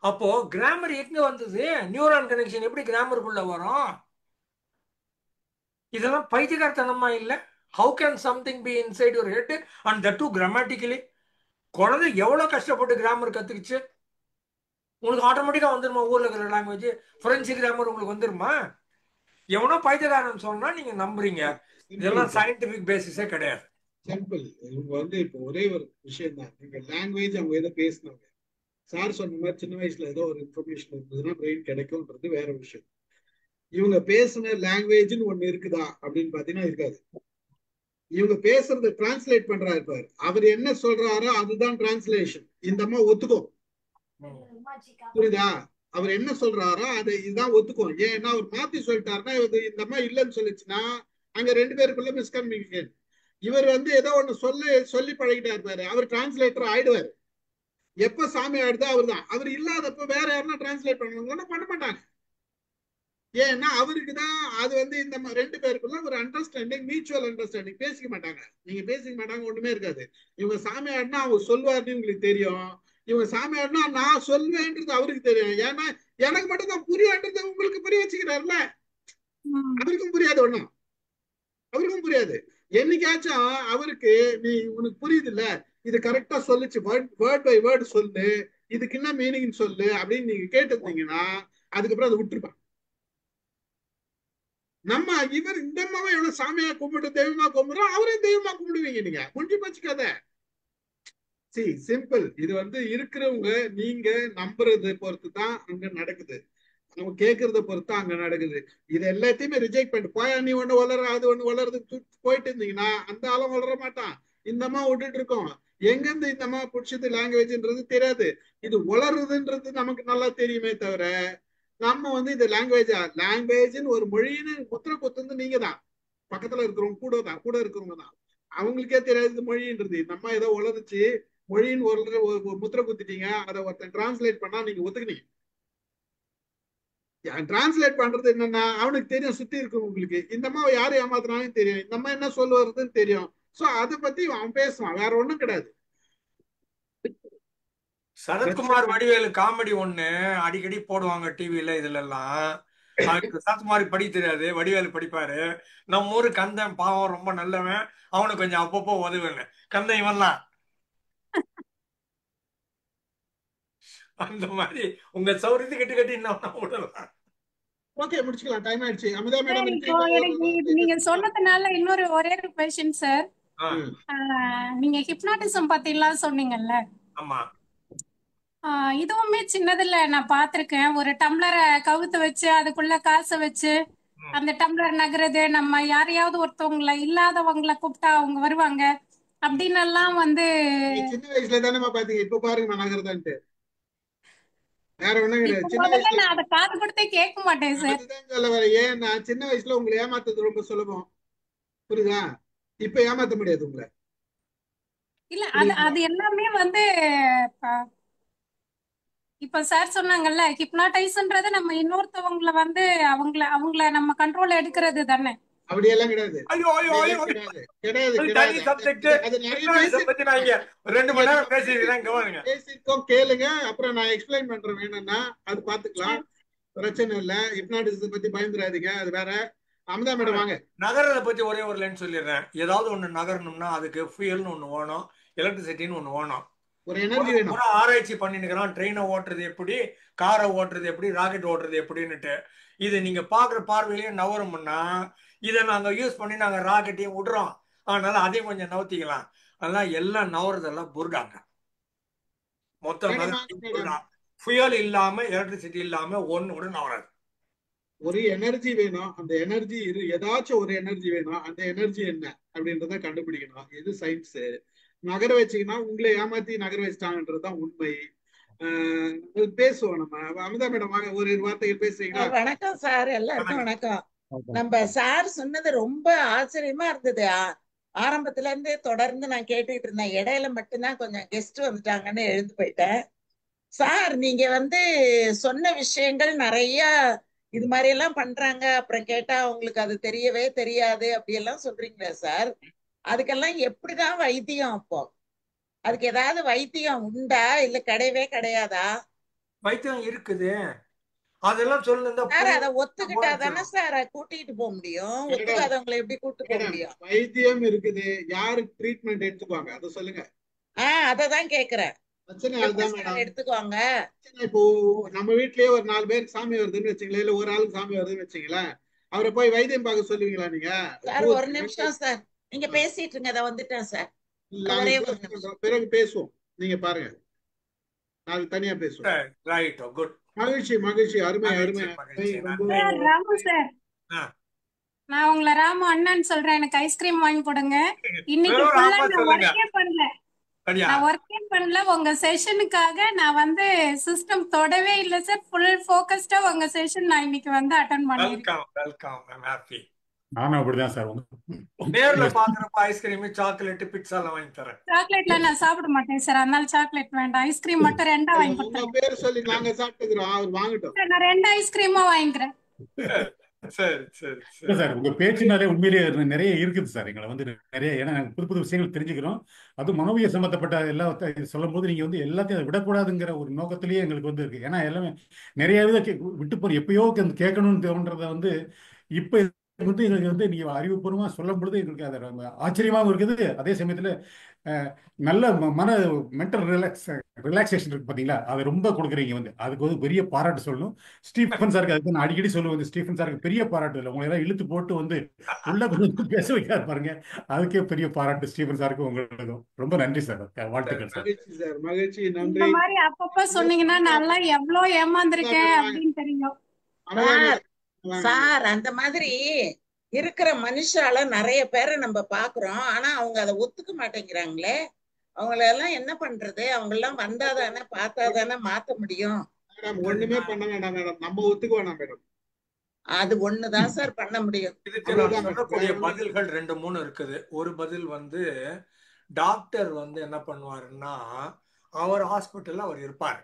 அப்போ கிராமர் எங்க வந்தது? நியூரான் கனெக்ஷன் எப்படி கிராமருக்குள்ள வரும்? இதெல்லாம் பைத்தியக்காரத்தனமா இல்ல? How can something be inside your head and that to grammatically? குழந்தை எவ்வளவு கஷ்டப்பட்டு கிராமர் கத்துக்குச்சு. உங்களுக்கு ஆட்டோமேட்டிக்கா வந்துருமா? ஊர்ல இருக்கிற லாங்குவேஜ் பிரெஞ்சு கிராமர் உங்களுக்கு வந்துருமா? எவனோ பைத்தியக்காரன் சொன்னா நீங்க நம்புறீங்க. இதெல்லாம் சயின்டிபிக் பேசிஸே கிடையாது. சிம்பிள். இவங்க வந்து இப்போ ஒரே ஒரு விஷயம் தான். நீங்க லாங்குவேஜ் அவங்க ஏதோ பேசினாங்க. சார் சொன்ன மாதிரி சின்ன வயசுல ஏதோ ஒரு இன்ஃபர்மேஷன் இருந்ததுன்னா பிரெயின் கிடைக்கும்ன்றது வேற விஷயம். இவங்க பேசுன லாங்குவேஜ்னு ஒண்ணு இருக்குதா அப்படின்னு பாத்தீங்கன்னா இருக்காது. இவங்க பேசுறத டிரான்ஸ்லேட் பண்றாரு பாரு, அவர் என்ன சொல்றாரோ அதுதான் டிரான்ஸ்லேஷன். இந்த அம்மா ஒத்துக்கும். புரியுதா? அவர் என்ன சொல்றாரோ அதை இதுதான் ஒத்துக்கும். ஏன்னா அவர் மாத்தி சொல்லிட்டாருன்னா இந்த அம்மா இல்லைன்னு சொல்லிச்சுன்னா அங்க 2 பேருக்குள்ள மிஸ்கம்யூனிகேஷன். இவர் வந்து ஏதோ ஒண்ணு சொல்லி பழகிட்டாரு பாரு, அவர் டிரான்ஸ்லேட்டர் ஆயிடுவாரு. எப்ப சாமி ஆயிடுதோ அவர் தான். அவர் இல்லாதப்ப வேற யாருன்னா டிரான்ஸ்லேட் பண்ணுவாங்கன்னா பண்ண மாட்டாங்க. ஏன்னா அவருக்கு தான் அது வந்து இந்த 2 பேருக்குள்ள ஒரு அண்டர்ஸ்டாண்டிங், மியூச்சுவல் அண்டர்ஸ்டாண்டிங். பேசிக்க மாட்டாங்க. நீங்க பேசிக்க மாட்டாங்க, ஒண்ணுமே இருக்காது. இவங்க சாமி ஆடினா அவங்க சொல்வாருன்னு உங்களுக்கு தெரியும். இவங்க சாமி ஆடினா நான் சொல்வேன்றது அவருக்கு தெரியும். ஏன்னா எனக்கு மட்டும் தான் புரியான்றது உங்களுக்கு புரிய வச்சுக்கிறாருல. அவருக்கும் புரியாது, ஒண்ணும் அவருக்கும் புரியாது. என்னைக்காச்சும் அவருக்கு நீ உனக்கு புரியுது இல்ல, இது கரெக்டா சொல்லுச்சு, வேர்ட் பை வேர்டு சொல்லு, இதுக்கு என்ன மீனிங் சொல்லு அப்படின்னு நீங்க கேட்டிருந்தீங்கன்னா அதுக்கப்புறம் அதை விட்டுருப்பான். நம்ம இவர் இந்த அம்மாவை எவ்வளவு சாமியா கும்பிட்டு தெய்வமா கும்பிடுறோம், அவரையும் தெய்வமா கும்பிடுவீங்க. நீங்க முடிஞ்சு போச்சுக்காத. சிம்பிள். இது வந்து இருக்கிறவங்க நீங்க நம்புறதை பொறுத்து தான் அங்க நடக்குது. நம்ம கேட்கறத பொறுத்து அங்க நடக்குது. இது எல்லாத்தையுமே ரிஜெக்ட் பண்ணிட்டு போயா நீ ஒண்ணு வளர அது ஒண்ணு வளர்றதுக்கு போயிட்டு இருந்தீங்கன்னா அந்த ஆளும் வளர மாட்டான். இந்த அம்மா விட்டுட்டு இருக்கோம். எங்கிருந்து இந்த அம்மா பிடிச்சது லாங்குவேஜ்ன்றது தெரியாது. இது வளருதுன்றது நமக்கு நல்லா தெரியுமே தவிர நம்ம வந்து இந்த லாங்குவேஜ்னு ஒரு மொழின்னு முத்திரை குத்துந்து நீங்க தான், பக்கத்துல இருக்கிறவங்க கூட இருக்கிறவங்க தான். அவங்களுக்கே தெரியாது மொழின்றது. நம்ம ஏதோ வளர்ந்துச்சு மொழின்னு ஒரு முத்திரை குத்திட்டீங்க. அதை ஒருத்தன் டிரான்ஸ்லேட் பண்ணா நீங்க ஒத்துக்கினீங்க. டிரான்ஸ்லேட் பண்றது என்னன்னா அவனுக்கு தெரியும், சுத்தி இருக்கிறவங்களுக்கு இந்த அம்மா யாரு ஏமாத்துறாங்கன்னு தெரியும், இந்த அம்மா என்ன சொல்ல வருதுன்னு தெரியும். சோ அதை பத்தி அவன் பேசுவான், வேற ஒண்ணும் கிடையாது. சரத்குமார் வடிவேலு காமெடி ஒண்ணு அடிக்கடி போடுவாங்க டிவில. இதுல எல்லாம் சரத்குமார் படிக்க தெரியாது, வடிவேலு படிப்பாரு. நம்ம ஊரு கந்தன் பாவம் ரொம்ப நல்லவன், அவனுக்கு கொஞ்சம் அப்பப்போ உதவுன்னு. கந்தன் இவன்லாம் அந்த மாதிரி உங்க சௌரியத்தை கட்டி இன்னும் விடலாம். ஓகே, முடிச்சுக்கலாம். டைம் ஆயிடுச்சு. அமிதா மேடம் நீங்க சொன்னதுனால இன்னொரு ஒரே ஒரு கொஸ்டின் சார். நீங்க ஹிப்னாட்டிசம் பத்தி எல்லாம் சொன்னீங்கல்ல? ஆமா. இதுவுமே சின்னதுல நான் பாத்திருக்கேன். ஒரு டம்ளரை கவுத்து வச்சு அதுக்குள்ள காசை வச்சு அந்த டம்ளர் நகருது, நம்ம யாரையாவது ஒருத்தவங்களை இல்லாதவங்களை கூப்பிட்டா அவங்க வருவாங்க அப்படின்னு எல்லாம் வந்து. சின்ன வயசுல தானே பாத்தீங்க, இப்ப பாருங்க நான் நகருதான்ட்டு. வேற ஒண்ணும் இப்ப கிடையாது. சின்ன முதல்ல வயசுல நான் அதை காது கொடுத்தே கேட்க மாட்டேன் சார். அதுதான் சொல்ல வரேன். ஏன் நான் சின்ன வயசுல உங்களை ஏமாத்துறது ரொம்ப சுலபம், புரியுதா? இப்ப ஏமாத்த முடியாது உங்களை, இல்ல அது புரியுதுங்களா? அது எல்லாமே வந்து இப்ப- இப்ப சார் சொன்னாங்கல்ல, ஹிப்னாடைஸ்ன்றது நம்ம இன்னொருத்தவங்கள வந்து அவங்கள நம்ம கண்ட்ரோல் எடுக்கிறது தானே. அப்படியெல்லாம் கிடையாது, ஐயோ ஐயோ ஐயோ அப்படியெல்லாம் கிடையாது, கிடையாது, அது தனி கிடையாது. சப்ஜெக்ட். அது நிறைய ஹிப்னாட்டிசம் பத்தி நான் இங்க 2 மணி நேரம் பேசிக்கிறேன், கவனிங்க. பேசியிருக்கோம், கேளுங்க. அப்புறம் நான் எக்ஸ்பிளைன் பண்றேன், வேணும்னா அது பாத்துக்கலாம், சரி. பிரச்சனை இல்ல. ஹிப்னாட்டிசம் பத்தி பயந்துராதீங்க, அது வேற. அமுதா மேடம் வாங்க. நகரத்தை பத்தி ஒரே ஒரு லைன் சொல்லிடுறேன். ஏதாவது ஒண்ணு நகரணும்னா அதுக்கு ஃபியூயல்னு ஒண்ணு வேணும், எலக்ட்ரிசிட்டின்னு ஒண்ணு வேணும். ஒரு எனர்ஜி வேணும். பூரா ஆராய்ச்சி பண்ணிருக்கிறான், ட்ரெயினை ஓட்டுறது எப்படி, காரை ஓட்டுறது எப்படி, ராக்கெட் ஓட்டுறது எப்படின்னுட்டு. இது நீங்க பாக்குற பார்வையிலேயே நவரும்னா இதை நாங்க யூஸ் பண்ணி நாங்க ராக்கெட்டையும் விடுறோம், அதனால அதையும் கொஞ்சம் நவுத்திக்கலாம். அதெல்லாம் எல்லாம் நவறதெல்லாம் புருடாங்க. மொத்தம் மேடம் வாங்க மேடம். ஃபியூயல் இல்லாம எலக்ட்ரிசிட்டி இல்லாம ஒண்ணு கூட நவராது. ஒரு எனர்ஜி வேணும், அந்த எனர்ஜி ஏதாச்சும் ஒரு எனர்ஜி வேணும். அந்த எனர்ஜி என்ன அப்படின்றத கண்டுபிடிக்கணும். இது சயின்ஸ். நகர வச்சீங்கன்னா உங்களை ஏமாத்தி நகர வச்சிட்டாங்கன்றதுதான் உண்மை. பேசுவோம் நம்ம. அமுதா மேடம் வாங்க, ஒரு வார்த்தைகள் பேசுறீங்களா? வணக்கம் சார், எல்லாருக்கும் வணக்கம். நம்ம சார் சொன்னது ரொம்ப ஆச்சரியமா இருந்தது. ஆரம்பத்துல இருந்து தொடர்ந்து நான் கேட்டுக்கிட்டு இருந்தேன். இடையில மட்டும்தான் கொஞ்சம் கெஸ்ட் வந்துட்டாங்கன்னு எழுந்து போயிட்டேன். சார், நீங்க வந்து சொன்ன விஷயங்கள் நிறைய இது மாதிரி எல்லாம் பண்றாங்க, அப்புறம் கேட்டா உங்களுக்கு அது தெரியவே தெரியாது அப்படியெல்லாம் சொல்றீங்களா சார்? அதுக்கெல்லாம் எப்படிதான் வைத்தியம்? அப்போ அதுக்கு ஏதாவது வைத்தியம் உண்டா, இல்ல கிடையவே கிடையாதா? வைத்தியம் இருக்குது, அதெல்லாம் சொல்லுங்க. சார், அதை ஒத்துக்கிட்டா தானே சார் கூட்டிட்டு போக முடியும். ஒத்துக்காதவங்களை எப்படி கூட்டு போக முடியும்? வைத்தியம் இருக்குது, யாரு ட்ரீட்மெண்ட் எடுத்துக்குவாங்க அதை சொல்லுங்க. அததான் கேக்குறேன். பிரச்சனை அதுதான் மேடம். எடுத்துக்குவாங்க. இப்போ நம்ம வீட்லயே ஒரு 4 பேருக்கு சாமி வருதுன்னு வச்சுங்களேன், இல்ல ஒரு ஆளுக்கு சாமி வருதுன்னு வச்சுங்களேன், அவரை போய் வைத்தியம் பார்க்க சொல்லுவீங்களா நீங்க? சார், ஒரு நிமிஷம் சார், நீங்க பேசிட்டு இருங்க, அதை வந்துட்டேன் சார். ஒரே ஒரு நிமிஷம். பிறகு பேசுவோம், நீங்க பாருங்க, நான் தனியா பேசுவோம். Right, good. மகிழ்ச்சி மகிழ்ச்சி, அருமை அருமை. சார், ராமு சார், நான் உங்களை ராமு அண்ணான்னு சொல்றேன். எனக்கு ஐஸ்கிரீம் வாங்கி கொடுங்க. இன்னைக்கு ஃபுல்லா நான் ஒர்க்கே பண்ணல, நான் ஒர்க்கே பண்ணல. உங்க செஷனுக்காக நான் வந்து சிஸ்டம் தொடவே இல்லை சார். ஃபுல் ஃபோக்கஸ்டா உங்க செஷன் நான் இன்னைக்கு வந்து அட்டெண்ட் பண்ணிருக்கேன். Welcome, I'm happy. நானும் அப்படிதான் சார். நேர்ல பாக்குறப்ப ஐஸ்கிரீம், சாக்லேட், பிட்சா எல்லாம் வாங்கி தரேன். சாக்லேட்ல நான் சாப்பிட மாட்டேன் சார், அதனால சாக்லேட் வேண்டாம். ஐஸ்கிரீம் மட்டும் 2 வாங்கி கொடுத்துருங்க. பேர் சொல்லி நாங்க சாப்பிட்டுக்கிறோம், அவர் வாங்கட்டும். நான் 2 ஐஸ்கிரீமா வாங்கிக்கிறேன். சரி சரி சரி சார், உங்க பேச்சுனாலே உண்மையிலேயே நிறைய இருக்குது சார். எங்களை வந்து நிறைய, ஏன்னா புது புது விஷயங்கள் தெரிஞ்சுக்கிறோம். அது மனோவிய சம்பந்தப்பட்ட எல்லாத்தையும் சொல்லும் போது நீங்க வந்து எல்லாத்தையும் அதை விடக்கூடாதுங்கிற ஒரு நோக்கத்திலேயே எங்களுக்கு வந்து இருக்கு. ஏன்னா எல்லாமே நிறைய விட்டு போற எப்பயோ கேட்கணும்னு தோன்றதை வந்து இப்ப வந்து எங்களுக்கு வந்து நீங்க அறிவுபூர்வமா சொல்லும் பொழுது எங்களுக்கு அது ஆச்சரியமாகவும் இருக்குது. அதே சமயத்துல நல்ல மென்டல் ரிலாக்ஸேஷன் இருக்கு பாத்தீங்களா, அதை ரொம்ப கொடுக்குறீங்க. வந்து அதுக்கு வந்து பெரிய பாராட்டு சொல்லணும். ஸ்டீஃபன் சாருக்கு அதுக்கு நான் அடிக்கடி சொல்லுவேன், ஸ்டீஃபன் சாருக்கு பெரிய பாராட்டு இல்லை, உங்களை எல்லாம் இழுத்து போட்டு வந்து உள்ள கொஞ்சம் பேச வைக்காது பாருங்க, அதுக்கே பெரிய பாராட்டு ஸ்டீஃபன் சாருக்கு உங்களுக்கும். ரொம்ப நன்றி சார், வாழ்த்துக்கள் சார். மகிழ்ச்சி சார், மகிழ்ச்சி, நன்றி. இந்த மாதிரி அப்பப்ப சொன்னீங்கன்னா நல்லா எவ்வளவு ஏமாந்துருக்கேன் அப்படின்னு தெரியும். சார், அந்த மாதிரி இருக்கிற மனுஷால நிறைய பேரை நம்ம பாக்குறோம். ஆனா அவங்க அதை ஒத்துக்க மாட்டேங்கிறாங்களே. அவங்கள எல்லாம் என்ன பண்றது? அவங்க எல்லாம் வந்தாதானே பார்த்தாதானே மாத்த முடியும். ஒண்ணுமே பண்ண வேண்டாம் மேடம், நம்ம ஒத்துக்க வேணாம் மேடம். அது ஒண்ணுதான் சார் பண்ண முடியும். இதுக்கு நான் சொல்லக்கூடிய பதில்கள் 2-3 இருக்குது. ஒரு பதில் வந்து டாக்டர் வந்து என்ன பண்ணுவாருன்னா, அவர் ஹாஸ்பிட்டல்ல அவர் இருப்பார்,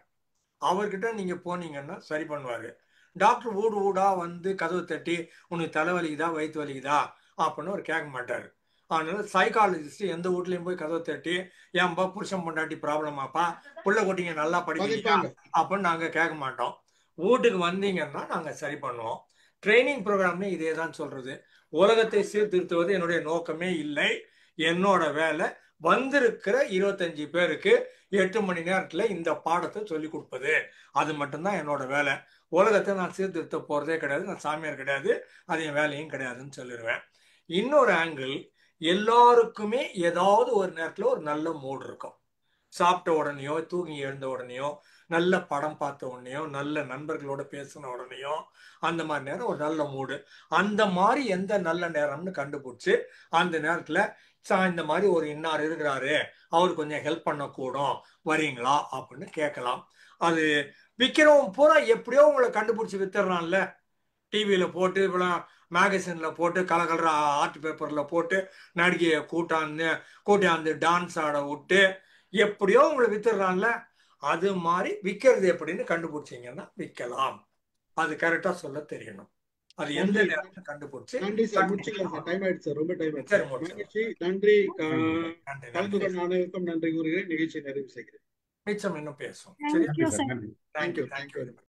அவர்கிட்ட நீங்க போனீங்கன்னா சரி பண்ணுவாரு. டாக்டர் வீடு வீடா வந்து கதவு தட்டி உனக்கு தலை வலிக்குதா வயிற்று வலிக்குதா அப்படின்னு அவர் கேட்க மாட்டாரு. அதனால சைக்காலஜிஸ்ட் எந்த வீட்லயும் போய் கதவை தட்டி ஏன்பா புருஷன் பொண்டாட்டி ப்ராப்ளமாப்பா, புள்ள குட்டிங்க நல்லா படிப்பீங்க அப்படின்னு நாங்க கேட்க மாட்டோம். வீட்டுக்கு வந்தீங்கன்னா நாங்க சரி பண்ணுவோம். ட்ரைனிங் ப்ரோக்ராம்ல இதே தான் சொல்றது. உலகத்தை சீர்திருத்துவது என்னுடைய நோக்கமே இல்லை. என்னோட வேலை வந்திருக்கிற 25 பேருக்கு 8 மணி நேரத்துல இந்த பாடத்தை சொல்லி கொடுப்பது, அது மட்டும்தான் என்னோட வேலை. உலகத்தை நான் சீர்திருத்த போறதே கிடையாது, நான் சாமியார் கிடையாது, அது என் வேலையும் கிடையாதுன்னு சொல்லிடுவேன். இன்னொரு ஆங்கிள், எல்லாருக்குமே ஏதாவது ஒரு நேரத்துல ஒரு நல்ல மூடு இருக்கும். சாப்பிட்ட உடனேயோ, தூங்கி எழுந்த உடனேயோ, நல்ல படம் பார்த்த உடனேயோ, நல்ல நண்பர்களோட பேசின உடனேயோ, அந்த மாதிரி நேரம் ஒரு நல்ல மூடு. அந்த மாதிரி எந்த நல்ல நேரம்னு கண்டுபிடிச்சு அந்த நேரத்துல இந்த மாதிரி ஒரு இன்னார் இருக்கிறாரு, அவர் கொஞ்சம் ஹெல்ப் பண்ணக்கூடும், வரீங்களா அப்படின்னு கேட்கலாம். அது விற்கிறவன் பூரா எப்படியோ உங்களை கண்டுபிடிச்சி வித்துடுறான்ல. டிவியில போட்டு இப்பெல்லாம் மேகசின்ல போட்டு கலர் ஆர்ட் பேப்பர்ல போட்டு நடிகையை கூட்டாந்து டான்ஸ் ஆட விட்டு எப்படியோ உங்களை வித்துடுறான்ல. அது மாதிரி விற்கிறது எப்படின்னு கண்டுபிடிச்சிங்கன்னா விற்கலாம். அது கரெக்டா சொல்ல தெரியணும். அது எந்த நன்றி நேரத்தை கண்டுபிடிச்சு நன்றி சார். முடிச்சுக்கலாம் சார். டைம் ஆயிடுச்சு சார். ரொம்ப டைம் ஆயிடுச்சு. சரி, முடிச்சிடலாம். மகிழ்ச்சி. நன்றி. நன்றி கலந்து நன்றி. கொண்ட அனைவருக்கும் நன்றி கூறுகிறேன். நிகழ்ச்சி நிறைவு செய்கிறேன். மிச்சம் இன்னும் பேசுவோம். தேங்க்யூ சரியா? நன்றி சார் சார். நன்றி. Thank you thank you. Thank you very much.